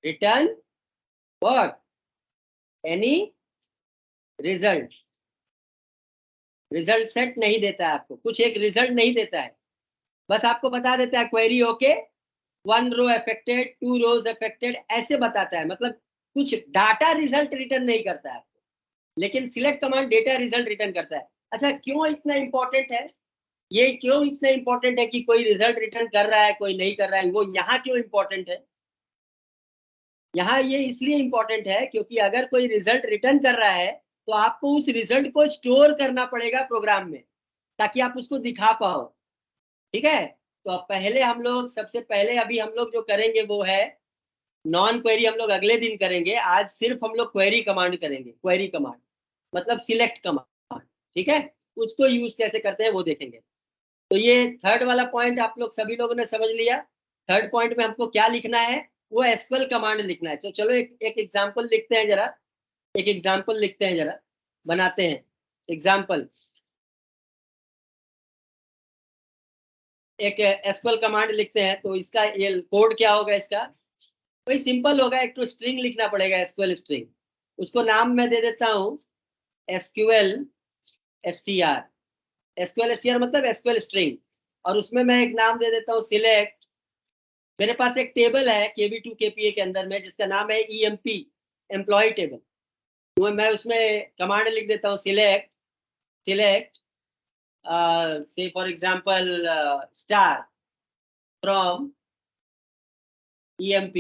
return what? Any result set नहीं देता है आपको, कुछ एक result नहीं देता है, बस आपको बता देता है क्वेरी ओके, 1 रो अफेक्टेड, 2 रोज अफेक्टेड, ऐसे बताता है, मतलब कुछ डाटा रिजल्ट रिटर्न नहीं करता है आपको। लेकिन select command data result return करता है। अच्छा, क्यों इतना इंपॉर्टेंट है ये? क्यों इतना इंपॉर्टेंट है कि कोई रिजल्ट रिटर्न कर रहा है कोई नहीं कर रहा है? वो यहाँ क्यों इंपॉर्टेंट है? यहाँ ये इसलिए इंपॉर्टेंट है क्योंकि अगर कोई रिजल्ट रिटर्न कर रहा है तो आपको उस रिजल्ट को स्टोर करना पड़ेगा प्रोग्राम में, ताकि आप उसको दिखा पाओ। ठीक है, तो अब सबसे पहले अभी हम लोग जो करेंगे वो है नॉन क्वेरी, हम लोग अगले दिन करेंगे। आज सिर्फ हम लोग क्वेरी कमांड करेंगे। क्वेरी कमांड मतलब सिलेक्ट कमांड, ठीक है, उसको यूज कैसे करते हैं वो देखेंगे। तो ये थर्ड वाला पॉइंट आप लोग सभी लोगों ने समझ लिया। थर्ड पॉइंट में हमको क्या लिखना है? वो एसक्यूएल कमांड लिखना है। तो चलो एक एग्जांपल लिखते हैं जरा, बनाते हैं एग्जांपल। एक एसक्यूएल कमांड लिखते हैं तो इसका ये कोड क्या होगा, इसका वही सिंपल होगा, एक तो स्ट्रिंग लिखना पड़ेगा, एसक्यूएल स्ट्रिंग। उसको नाम मैं दे देता हूँ एसक्यूएल एसटीआर। एसक्यूएल एसटीआर मतलब एसक्यूएल स्ट्रिंग, और उसमें मैं एक नाम दे देता हूँ सिलेक्ट। मेरे पास एक टेबल है KV2 KPA के अंदर में जिसका नाम है EMP एम्प्लॉय टेबल, तो मैं उसमें कमांड लिख देता हूँ select say for example star from EMP।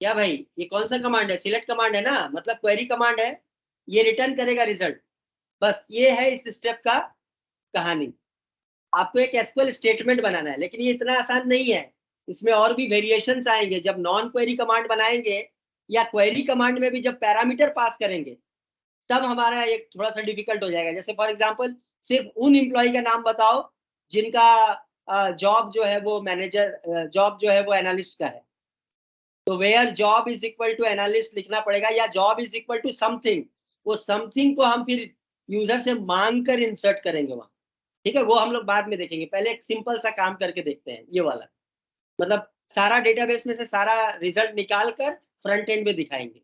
क्या भाई, ये कौन सा कमांड है? सिलेक्ट कमांड है ना, मतलब क्वेरी कमांड है, ये रिटर्न करेगा रिजल्ट। बस ये है इस स्टेप का कहानी। आपको एक एसक्यूएल स्टेटमेंट बनाना है, लेकिन ये इतना आसान नहीं है, इसमें और भी वेरिएशंस आएंगे। जब नॉन क्वेरी कमांड बनाएंगे या क्वेरी कमांड में भी जब पैरामीटर पास करेंगे तब हमारा एक थोड़ा सा डिफिकल्ट हो जाएगा। जैसे फॉर एग्जांपल सिर्फ उन एम्प्लॉय का नाम बताओ जिनका जॉब जो है वो मैनेजर, जॉब जो है वो एनालिस्ट का है, तो where job is equal to analyst लिखना पड़ेगा, या job is equal to something. वो समथिंग को हम फिर यूजर से मांग कर इंसर्ट करेंगे वहां, ठीक है, वो हम लोग बाद में देखेंगे। पहले एक सिंपल सा काम करके देखते हैं ये वाला, मतलब सारा डेटाबेस में से सारा रिजल्ट निकाल कर फ्रंट एंड में दिखाएंगे।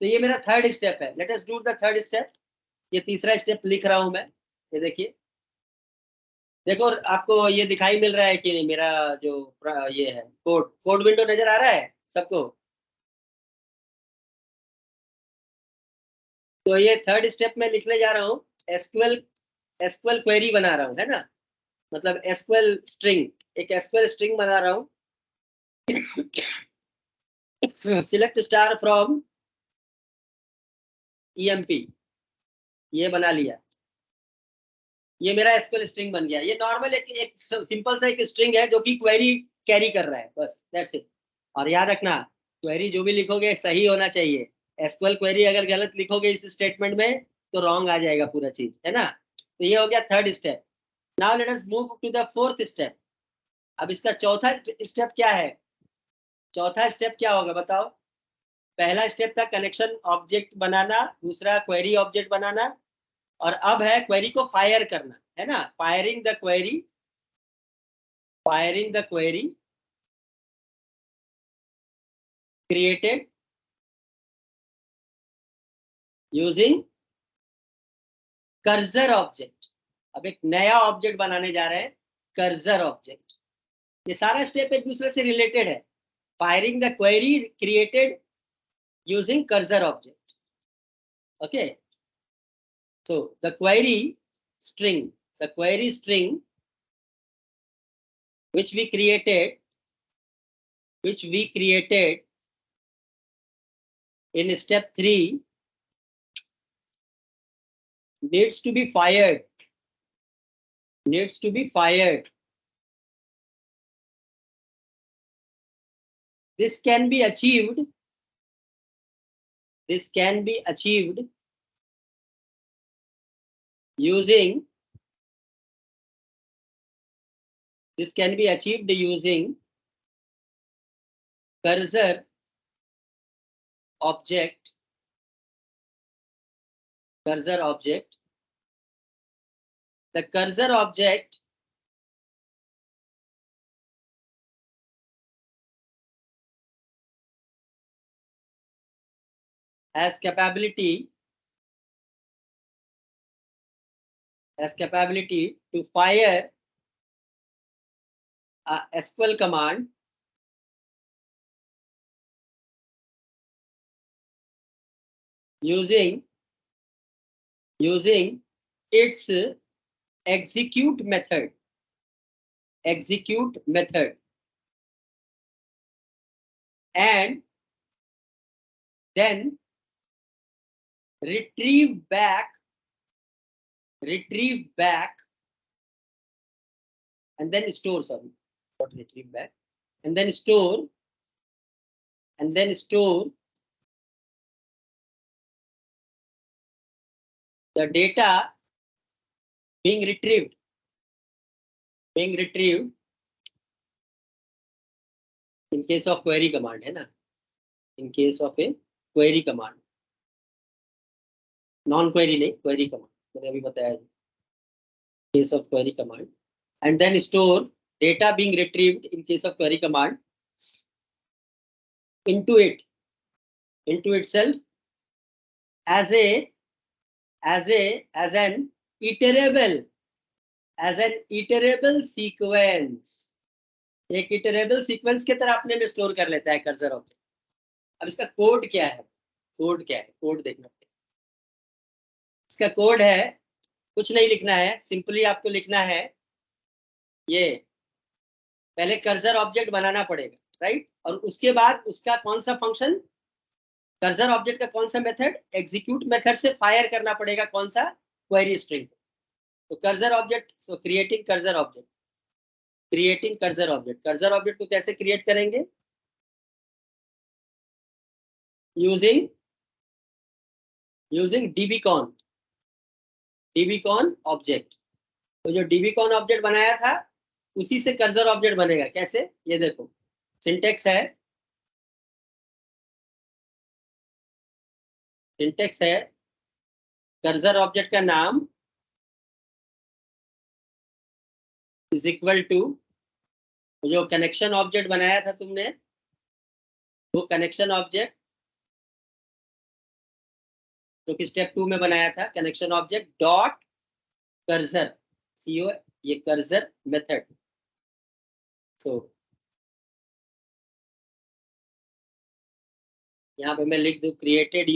तो ये मेरा थर्ड स्टेप है। Let us do the third step. ये तीसरा स्टेप लिख रहा हूं मैं, ये देखिए, देखो आपको ये दिखाई मिल रहा है कि नहीं, मेरा जो ये है कोड विंडो नजर आ रहा है सबको? तो ये थर्ड स्टेप में लिखने जा रहा हूँ, एसक्यूएल क्वेरी बना रहा हूँ, है ना, मतलब एसक्यूएल स्ट्रिंग, एक एसक्यूएल स्ट्रिंग बना रहा हूँ। सिलेक्ट स्टार फ्रॉम EMP, ये बना लिया, ये मेरा एसक्यूएल स्ट्रिंग बन गया। ये नॉर्मल एक सिंपल सा एक स्ट्रिंग है जो कि क्वेरी कैरी कर रहा है, बस दैट्स इट। और याद रखना, क्वेरी जो भी लिखोगे सही होना चाहिए। एसक्यूएल क्वेरी अगर गलत लिखोगे इस स्टेटमेंट में तो रॉन्ग आ जाएगा पूरा चीज, है ना। तो ये हो गया third step. Now let us move to the fourth step. अब इसका चौथा स्टेप क्या है? चौथा स्टेप क्या होगा बताओ? पहला स्टेप था कनेक्शन ऑब्जेक्ट बनाना, दूसरा क्वेरी ऑब्जेक्ट बनाना, और अब है क्वेरी को फायर करना, है ना, firing the query created using cursor object. अब एक नया ऑब्जेक्ट बनाने जा रहे हैं, कर्सर ऑब्जेक्ट। ये सारा स्टेप एक दूसरे से रिलेटेड है। Firing the query created using cursor object, okay. So the query string which we created in step 3 needs to be fired. This can be achieved using cursor object. The cursor object has capability to fire a SQL command using its execute method, and then retrieve back and then store, sorry, not retrieve back, and then store the data being retrieved in case of query command, है ना, in case of a query command, non query नहीं, query command मैंने अभी बताया, case of query command, and then store data being retrieved in case of query command into itself as an iterable sequence, एक iterable sequence के तरह अपने में store कर लेता है कर्सर ऑब्जेक्ट। अब इसका कोड क्या है, कोड देखना पड़ेगा। इसका कोड है, कुछ नहीं लिखना है, सिंपली आपको लिखना है, ये पहले कर्सर ऑब्जेक्ट बनाना पड़ेगा, राइट, और उसके बाद उसका कौन सा फंक्शन, कर्सर ऑब्जेक्ट का कौन सा मेथड, एग्जीक्यूट मेथड से फायर करना पड़ेगा कौन सा, क्वेरी स्ट्रिंग। तो कर्सर ऑब्जेक्ट, सो creating cursor object, cursor object को कैसे क्रिएट करेंगे, यूजिंग dbcon ऑब्जेक्ट। तो जो dbcon ऑब्जेक्ट बनाया था उसी से कर्सर ऑब्जेक्ट बनेगा। कैसे, ये देखो सिंटेक्स है, कर्सर ऑब्जेक्ट का नाम इज इक्वल टू, जो कनेक्शन ऑब्जेक्ट बनाया था तुमने, वो कनेक्शन ऑब्जेक्ट जो कि स्टेप 2 में बनाया था, connection object dot cursor, CO, ये कर्सर मेथड। तो यहाँ पे मैं लिख दूं created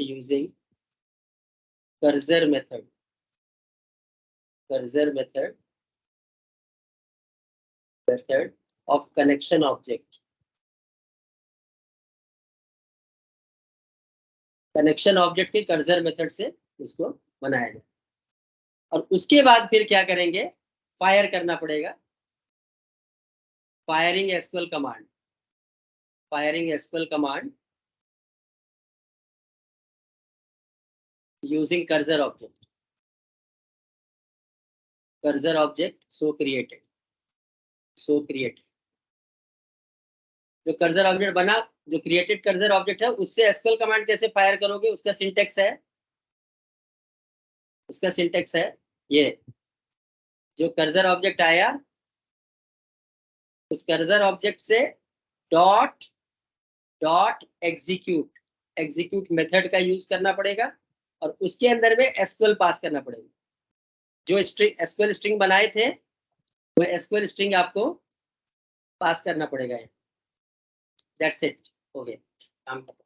using cursor method of connection object. Connection object के कर्सर मेथड से उसको बनाया जाए, और उसके बाद फिर क्या करेंगे, फायर करना पड़ेगा, firing SQL command using cursor object so created. जो कर्सर ऑब्जेक्ट बना, जो क्रिएटेड कर्सर ऑब्जेक्ट है, उससे एसक्यूएल कमांड कैसे फायर करोगे, उसका सिंटेक्स है ये, जो कर्सर ऑब्जेक्ट आया उस कर्सर ऑब्जेक्ट से डॉट एग्जीक्यूट मेथड का यूज करना पड़ेगा, और उसके अंदर में एसक्यूएल पास करना पड़ेगा। जो एसक्यूएल स्ट्रिंग बनाए थे वो एसक्यूएल स्ट्रिंग आपको पास करना पड़ेगा। दैट्स इट, हो गया काम खत्म।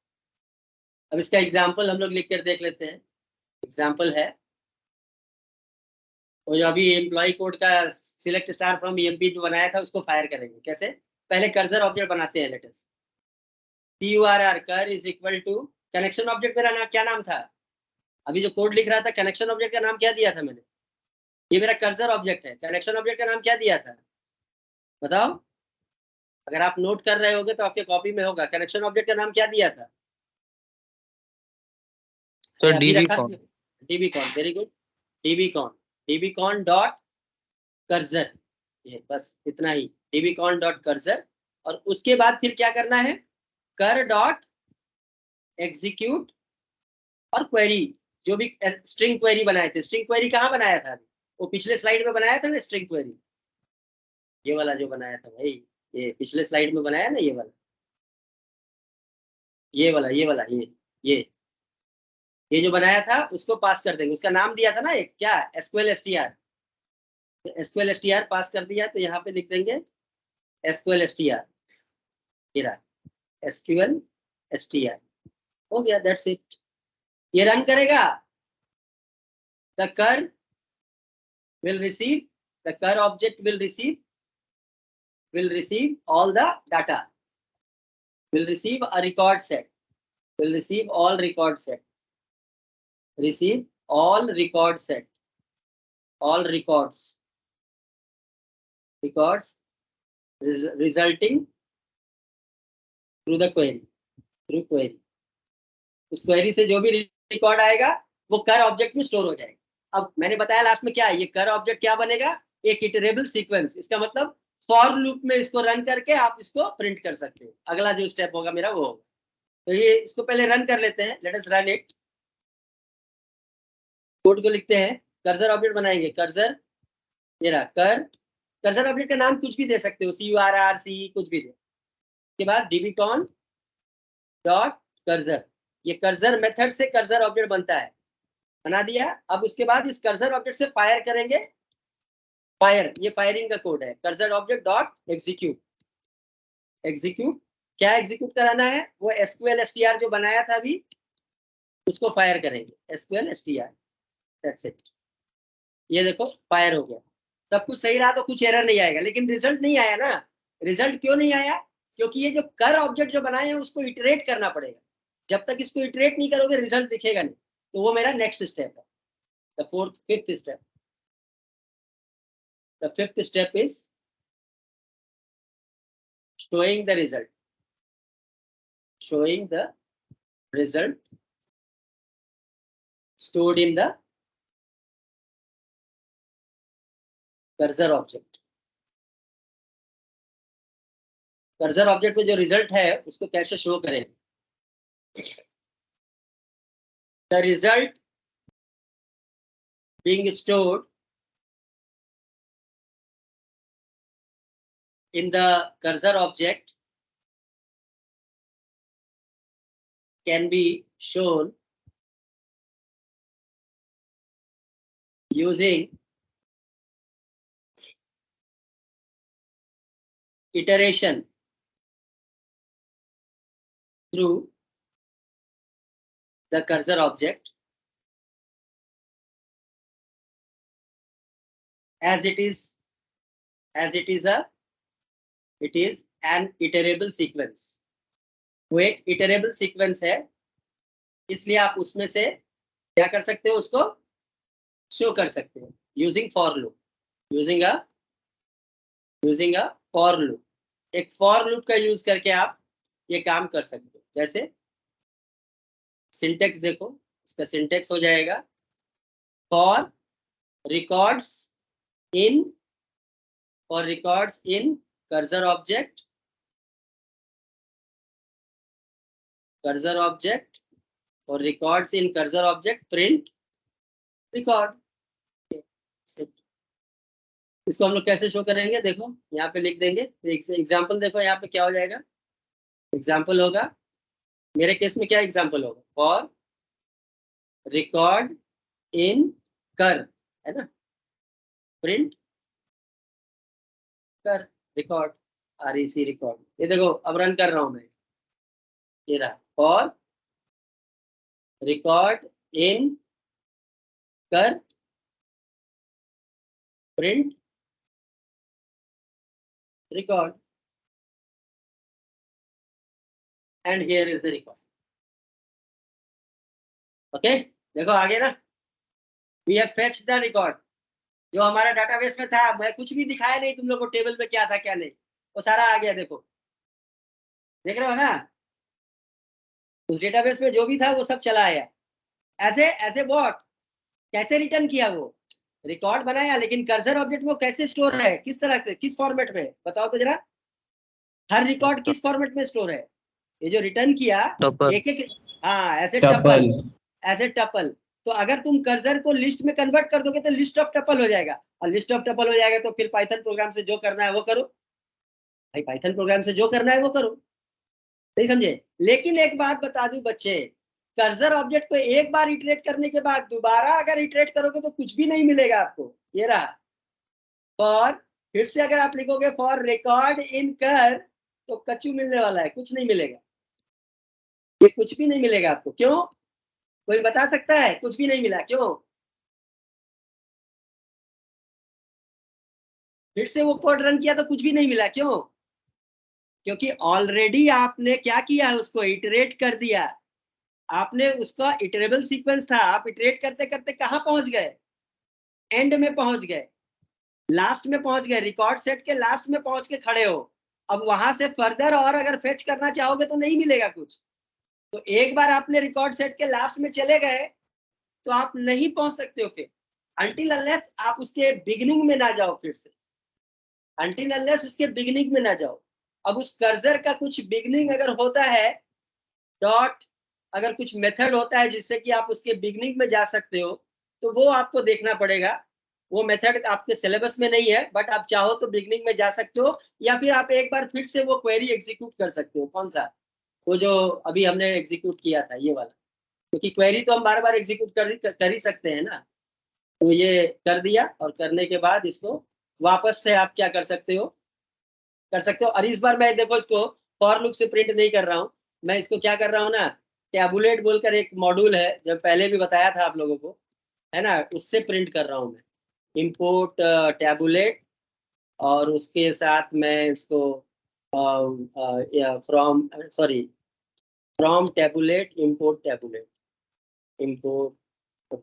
अब इसका एग्जांपल हम लोग लिख कर देख लेते हैं। एग्जांपल है, और जो अभी एम्प्लॉय कोड का सिलेक्ट स्टार फ्रॉम EMP जो बनाया था उसको फायर करेंगे। कैसे, पहले कर्सर ऑब्जेक्ट बनाते हैं, latest CURR cur is equal to connection object, मेरा क्या नाम था, अभी जो कोड लिख रहा था कनेक्शन ऑब्जेक्ट का नाम क्या दिया था मैंने, ये मेरा कर्सर ऑब्जेक्ट है, कनेक्शन ऑब्जेक्ट का नाम क्या दिया था बताओ, अगर आप नोट कर रहे होगे तो आपके कॉपी में होगा, कनेक्शन ऑब्जेक्ट का नाम क्या दिया था, तो dbcon, very good, dbcon dot cursor, ये बस इतना ही, dbcon डॉट कर्सर। और उसके बाद फिर क्या करना है, कर डॉट एग्जीक्यूट और क्वेरी, जो भी स्ट्रिंग क्वेरी बनाए थे, स्ट्रिंग क्वेरी कहाँ बनाया था, वो पिछले स्लाइड में बनाया था ना स्ट्रिंग क्वेरी, ये वाला जो बनाया था भाई, ये पिछले स्लाइड में बनाया ना, ये वाला ये जो बनाया था उसको पास कर देंगे। उसका नाम दिया था ना एक, क्या, SQL STR, SQL STR पास कर दिया, तो यहाँ पे लिख देंगे SQL STR, SQL STR, हो गया, दैट्स इट। ये रन करेगा, द कर object will receive all the data, will receive a record set, will receive all record set, all records resulting through the query, उस क्वेरी से जो भी record आएगा वो कर ऑब्जेक्ट में स्टोर हो जाएगा। अब मैंने बताया लास्ट में क्या है, ये कर ऑब्जेक्ट क्या बनेगा, एक इटरेबल सीक्वेंस, इसका मतलब फॉर लूप में इसको रन करके आप इसको प्रिंट कर सकते हैं। अगला जो स्टेप होगा मेरा वो होगा, तो ये इसको पहले रन कर लेते हैं, let us run it. Code को लिखते हैं, कर्सर ऑब्जेक्ट बनाएंगे, कर्सर ये रहा कर्सर ऑब्जेक्ट का नाम कुछ भी दे सकते हो, CURRC कुछ भी दे। उसके बाद dbcon डॉट कर्सर, ये कर्सर मेथड से कर्सर ऑब्जेक्ट बनता है, बना दिया। अब उसके बाद इस कर्सर ऑब्जेक्ट से फायर करेंगे, फायर, ये फायरिंग का कोड है। Cursor object dot execute, execute क्या एग्जीक्यूट कराना है, वो SQL str जो बनाया था अभी उसको फायर करेंगे, SQL str, दैट्स इट। ये देखो फायर हो गया, सब कुछ सही रहा तो कुछ एरर नहीं आएगा, लेकिन रिजल्ट नहीं आया ना। रिजल्ट क्यों नहीं आया? क्योंकि ये जो कर ऑब्जेक्ट जो बनाए हैं उसको इटरेट करना पड़ेगा, जब तक इसको इटरेट नहीं करोगे रिजल्ट दिखेगा नहीं। तो वो मेरा नेक्स्ट स्टेप है, the fifth step. The fifth step is showing the result, showing the result stored in the cursor object। Cursor object में जो रिजल्ट है उसको कैसे शो करें? The result being stored in the cursor object can be shown using iteration through the cursor object as it is an iterable sequence। वो एक iterable sequence है, इसलिए आप उसमें से क्या कर सकते हो, उसको शो कर सकते हो using for loop, using a for loop. एक फॉर लूप का यूज करके आप ये काम कर सकते हो। जैसे सिंटेक्स देखो, इसका सिंटेक्स हो जाएगा for records in cursor object और records in cursor object print record. इसको हम लोग कैसे शो करेंगे, देखो यहाँ पे लिख देंगे एग्जाम्पल। देखो यहाँ पे क्या हो जाएगा, एग्जाम्पल होगा, मेरे केस में क्या एग्जाम्पल होगा, फॉर रिकॉर्ड इन कर, है ना, प्रिंट कर रिकॉर्ड, REC रिकॉर्ड। ये देखो अब रन कर रहा हूं मैं, ये रहा for record in cur print record and here is the record. Okay, देखो आगे ना, we have fetched the record, जो हमारा डाटाबेस में था। मैं कुछ भी दिखाया नहीं तुम लोग को, टेबल में क्या था क्या नहीं, वो सारा आ गया। देखो, देख रहे हो ना, उस डेटाबेस में जो भी था वो सब चला आया। ऐसे व्हाट, कैसे रिटर्न किया, वो रिकॉर्ड बनाया, लेकिन कर्सर ऑब्जेक्ट में कैसे स्टोर है, किस तरह से, किस फॉर्मेट में, बताओ तो जरा। हर रिकॉर्ड किस फॉर्मेट में स्टोर है? ये जो रिटर्न किया एक एक, हाँ, ऐसे टपल। तो अगर तुम कर्सर को लिस्ट में कन्वर्ट कर दोगे तो लिस्ट ऑफ टपल हो जाएगा, और लिस्ट ऑफ टपल हो जाएगा तो फिर पाइथन प्रोग्राम से जो करना है वो करो भाई, पाइथन प्रोग्राम से जो करना है वो करो। नहीं समझे? लेकिन एक बात बता दूं बच्चे, कर्सर ऑब्जेक्ट को एक बार इटरेट करने के बाद दोबारा अगर इटरेट करोगे तो कुछ भी नहीं मिलेगा आपको। ये रहा फॉर, फिर से अगर आप लिखोगे फॉर रिकॉर्ड इन कर तो कच्चू मिलने वाला है, कुछ नहीं मिलेगा, ये कुछ भी नहीं मिलेगा आपको। क्यों? कोई बता सकता है? कुछ भी नहीं मिला, क्यों? फिर से वो कोड रन किया तो कुछ भी नहीं मिला, क्यों? क्योंकि ऑलरेडी आपने क्या किया है, उसको इटरेट कर दिया। आपने उसका इटरेबल सीक्वेंस था, आप इटरेट करते करते कहाँ पहुंच गए, एंड में पहुंच गए, लास्ट में पहुंच गए, रिकॉर्ड सेट के लास्ट में पहुंच के खड़े हो। अब वहां से फर्दर और अगर फेच करना चाहोगे तो नहीं मिलेगा कुछ। तो एक बार आपने रिकॉर्ड सेट के लास्ट में चले गए तो आप नहीं पहुंच सकते हो फिर, अनटिल अनलेस आप उसके बिगिनिंग में ना जाओ, फिर से अनटिल अनलेस उसके बिगिनिंग में ना जाओ। अब उस कर्सर का कुछ बिगिनिंग अगर होता है, डॉट अगर कुछ मेथड होता है जिससे कि आप उसके बिगिनिंग में जा सकते हो, तो वो आपको देखना पड़ेगा। वो मेथड आपके सिलेबस में नहीं है, बट आप चाहो तो बिगनिंग में जा सकते हो, या फिर आप एक बार फिर से वो क्वेरी एग्जीक्यूट कर सकते हो। कौन सा? वो जो अभी हमने एग्जीक्यूट किया था, ये वाला, क्योंकि क्वेरी तो हम बार बार एग्जीक्यूट कर ही सकते हैं ना। तो ये कर दिया, और करने के बाद इसको वापस से आप क्या कर सकते हो, और इस बार मैं देखो इसको फॉर लूप से प्रिंट नहीं कर रहा हूँ, मैं इसको क्या कर रहा हूँ ना, टैबुलेट बोलकर एक मॉड्यूल है, जो पहले भी बताया था आप लोगों को, है ना, उससे प्रिंट कर रहा हूँ मैं। इंपोर्ट टैबुलेट, और उसके साथ मैं इसको फ्रॉम टैबुलेट इंपोर्ट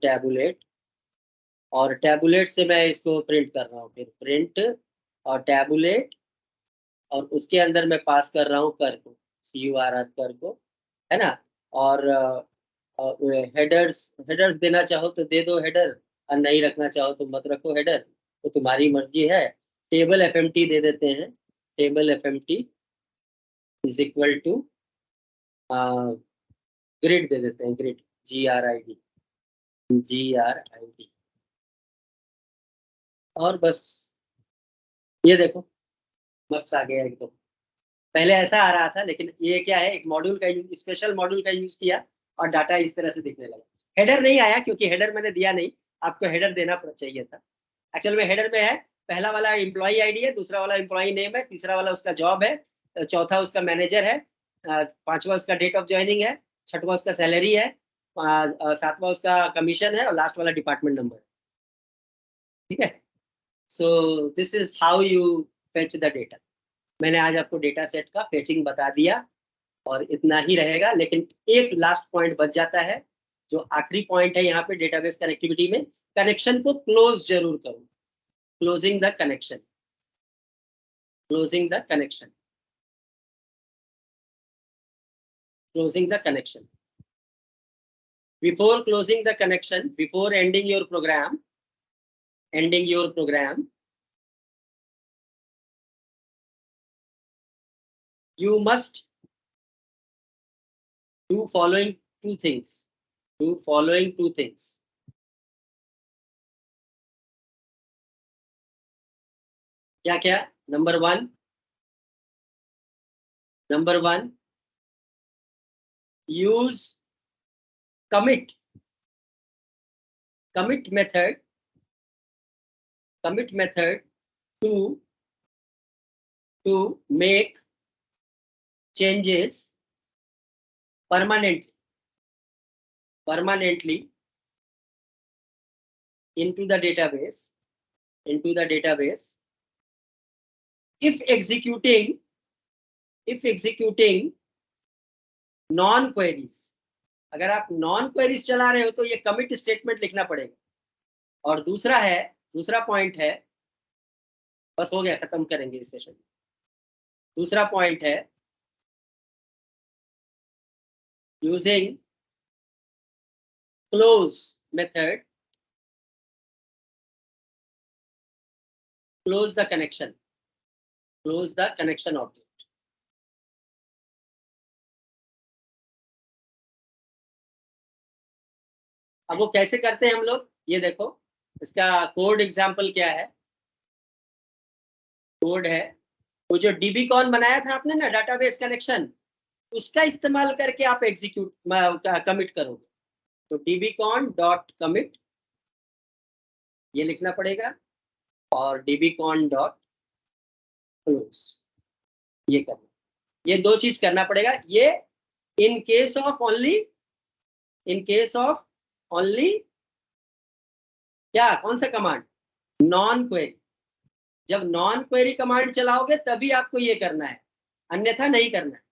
टैबुलेट, और टैबुलेट से मैं इसको प्रिंट कर रहा हूँ, फिर प्रिंट और टैबुलेट, और उसके अंदर मैं पास कर रहा हूँ कर को, CURR कर को, है ना। और हेडर्स देना चाहो तो दे दो हेडर, और नहीं रखना चाहो तो मत रखो हेडर, तो तुम्हारी मर्जी है। टेबल FMT दे देते हैं, table FMT is equal to grid दे देते हैं, ग्रिड GRID, और बस ये देखो मस्त आ गया एकदम। पहले ऐसा आ रहा था, लेकिन ये क्या है, एक मॉड्यूल का स्पेशल मॉड्यूल का यूज किया, और डाटा इस तरह से दिखने लगा। हेडर नहीं आया क्योंकि हेडर मैंने दिया नहीं, आपको हेडर देना चाहिए था। एक्चुअल में हेडर में है, पहला वाला एम्प्लॉय आईडी है, दूसरा वाला एम्प्लॉय नेम है, तीसरा वाला उसका जॉब है, चौथा उसका मैनेजर है, पांचवा उसका डेट ऑफ ज्वाइनिंग है, छठवां उसका सैलरी है, सातवां उसका कमीशन है, और लास्ट वाला डिपार्टमेंट नंबर। ठीक है, so this is how you fetch the data. मैंने आज आपको डेटा सेट का फेचिंग बता दिया, और इतना ही रहेगा। लेकिन एक लास्ट पॉइंट बच जाता है, जो आखिरी पॉइंट है यहाँ पे डेटाबेस कनेक्टिविटी में, कनेक्शन को क्लोज जरूर करो, closing the connection, closing the connection, closing the connection. Before closing the connection, before ending your program, you must do following two things. क्या? Number one, use commit method to make changes permanently into the database if executing non queries। अगर आप non queries चला रहे हो तो ये commit statement लिखना पड़ेगा। और दूसरा पॉइंट है, बस हो गया, खत्म करेंगे इस सेशन। दूसरा पॉइंट है using close method, close the connection object. अब वो कैसे करते हैं हम लोग, ये देखो, इसका कोड एग्जांपल क्या है। कोड है वो जो DBCon बनाया था आपने ना, डाटाबेस कनेक्शन, उसका इस्तेमाल करके आप एग्जीक्यूट कमिट करोगे। तो dbcon.commit ये लिखना पड़ेगा, और dbcon.close ये करना, ये दो चीज करना पड़ेगा। ये इन केस ऑफ ओनली क्या, कौन सा कमांड, नॉन क्वेरी। जब नॉन क्वेरी कमांड चलाओगे तभी आपको ये करना है, अन्यथा नहीं करना है।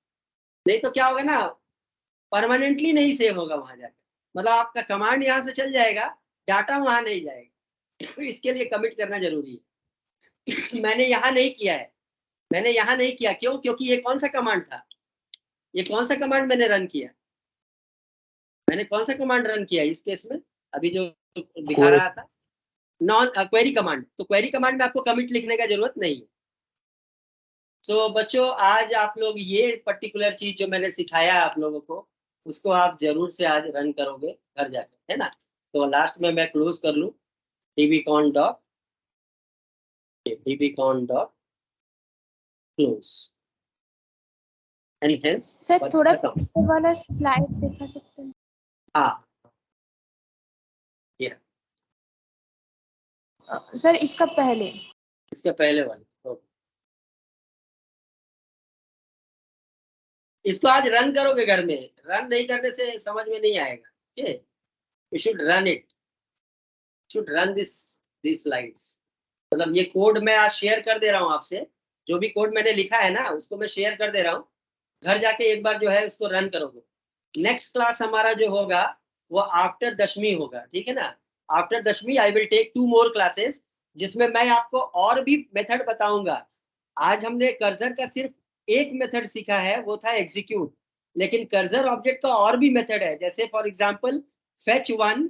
नहीं तो क्या होगा ना, परमानेंटली नहीं सेव होगा वहां जाकर, मतलब आपका कमांड यहाँ से चल जाएगा, डाटा वहां नहीं जाएगा। इसके लिए कमिट करना जरूरी है। मैंने यहाँ नहीं किया, क्यों? क्योंकि ये कौन सा कमांड था, ये कौन सा कमांड मैंने रन किया, इस केस में अभी जो दिखा रहा था, नॉन क्वेरी कमांड। तो क्वेरी कमांड में आपको कमिट लिखने का जरूरत नहीं है। सो बच्चों, आज आप लोग ये पर्टिकुलर चीज जो मैंने सिखाया आप लोगों को, उसको आप जरूर से आज रन करोगे घर जाकर, है ना। तो लास्ट में मैं क्लोज कर लूँ dbcon.close। dbcon.close and hence sir थोड़ा खत्म। पीछे वाला स्लाइड दिखा सकते हैं? हाँ सर इसका पहले। इसके पहले वाले इसको आज रन करोगे घर में, रन नहीं करने से समझ में नहीं आएगा। Okay, you should run it, should run this slides. मतलब ये कोड मैं आज शेयर कर दे रहा हूँ आपसे, जो भी कोड मैंने लिखा है ना उसको मैं शेयर कर दे रहा हूँ, घर जाके एक बार जो है उसको रन करोगे। नेक्स्ट क्लास हमारा जो होगा वो आफ्टर दशमी होगा, ठीक है ना। After Dashami I will take 2 more classes, जिसमें मैं आपको और भी मेथड बताऊंगा। आज हमने कर्सर का सिर्फ एक मेथड सीखा है, वो था एग्जीक्यूट, लेकिन कर्सर ऑब्जेक्ट का और भी मेथड है, जैसे for example fetch 1,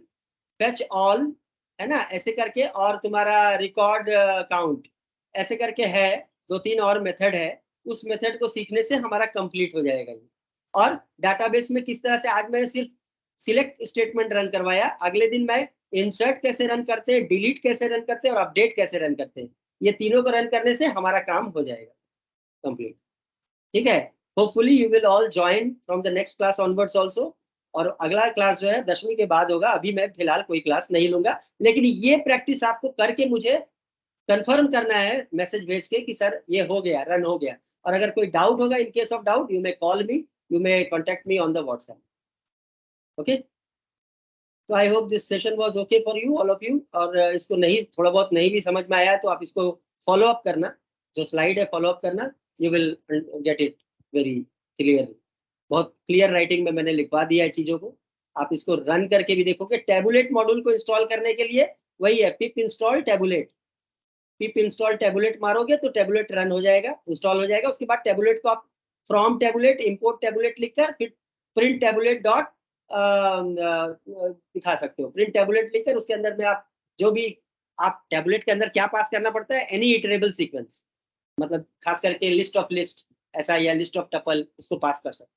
fetch all, है ना, ऐसे करके, और तुम्हारा रिकॉर्ड काउंट, ऐसे करके है 2-3 और मेथड है। उस मेथड को सीखने से हमारा कंप्लीट हो जाएगा ये। और डाटाबेस में किस तरह से, आज मैं सिर्फ सिलेक्ट स्टेटमेंट रन करवाया, अगले दिन मैं इंसर्ट कैसे रन करते हैं, डिलीट कैसे रन करते हैं और अपडेट कैसे रन करते हैं, ये तीनों को रन करने से हमारा काम हो जाएगा कंप्लीट। ठीक है, hopefully you will all join from the next class onwards also. और अगला क्लास जो है 10वीं के बाद होगा, अभी मैं फिलहाल कोई क्लास नहीं लूंगा, लेकिन ये प्रैक्टिस आपको करके मुझे कंफर्म करना है मैसेज भेज के कि सर ये हो गया, रन हो गया। और अगर कोई डाउट होगा, in case of doubt you may call me, you may contact me on the WhatsApp. Okay, तो I hope this session was okay for you all of you. और इसको नहीं, थोड़ा बहुत नहीं भी समझ में आया है तो आप इसको फॉलो अप करना, जो स्लाइड है फॉलो अप करना, you will get it very clearly. बहुत क्लियर राइटिंग में मैंने लिखवा दिया है चीज़ों को, आप इसको रन करके भी देखोगे। टैबुलेट मॉड्यूल को इंस्टॉल करने के लिए वही है, पिप इंस्टॉल टैबुलेट, पिप इंस्टॉल टैबुलेट मारोगे तो टैबुलेट रन हो जाएगा, इंस्टॉल हो जाएगा। उसके बाद टैबुलेट को आप फ्रॉम टैबुलेट, इंपोर्ट टैबुलेट लिखकर फिर प्रिंट टैबुलेट डॉट दिखा सकते हो। प्रिंट टैबुलेट लिखकर उसके अंदर में आप जो भी, आप टैबुलेट के अंदर क्या पास करना पड़ता है, एनी इटरेबल सीक्वेंस, मतलब खास करके लिस्ट ऑफ लिस्ट ऐसा, या लिस्ट ऑफ टपल, उसको पास कर सकते हो।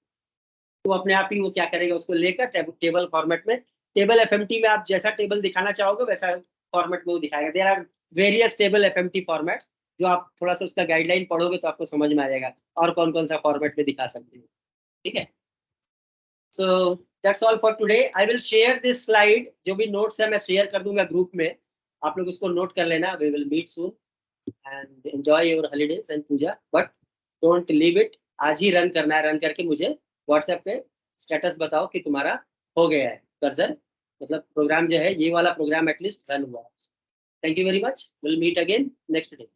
तो अपने आप ही वो क्या करेगा, उसको लेकर टेबल फॉर्मेट में, टेबल एफएमटी में आप जैसा टेबल दिखाना चाहोगे वैसा फॉर्मेट में वो दिखाएगा। There are various table FMT formats, जो आप थोड़ा सा उसका गाइडलाइन पढ़ोगे तो आपको समझ में आ जाएगा और कौन कौन सा फॉर्मेट में दिखा सकते हो। ठीक है, so that's all for today. I will share this slide, जो भी नोट्स है मैं शेयर कर दूंगा ग्रुप में, आप लोग उसको नोट कर लेना। We will meet soon and enjoy your holidays and puja, but don't leave it, आज ही रन करना है। रन करके मुझे व्हाट्सएप पे स्टेटस बताओ कि तुम्हारा हो गया है कर्सर, मतलब प्रोग्राम जो है, ये वाला प्रोग्राम एटलीस्ट रन हुआ है। Thank you very much, will meet again next day.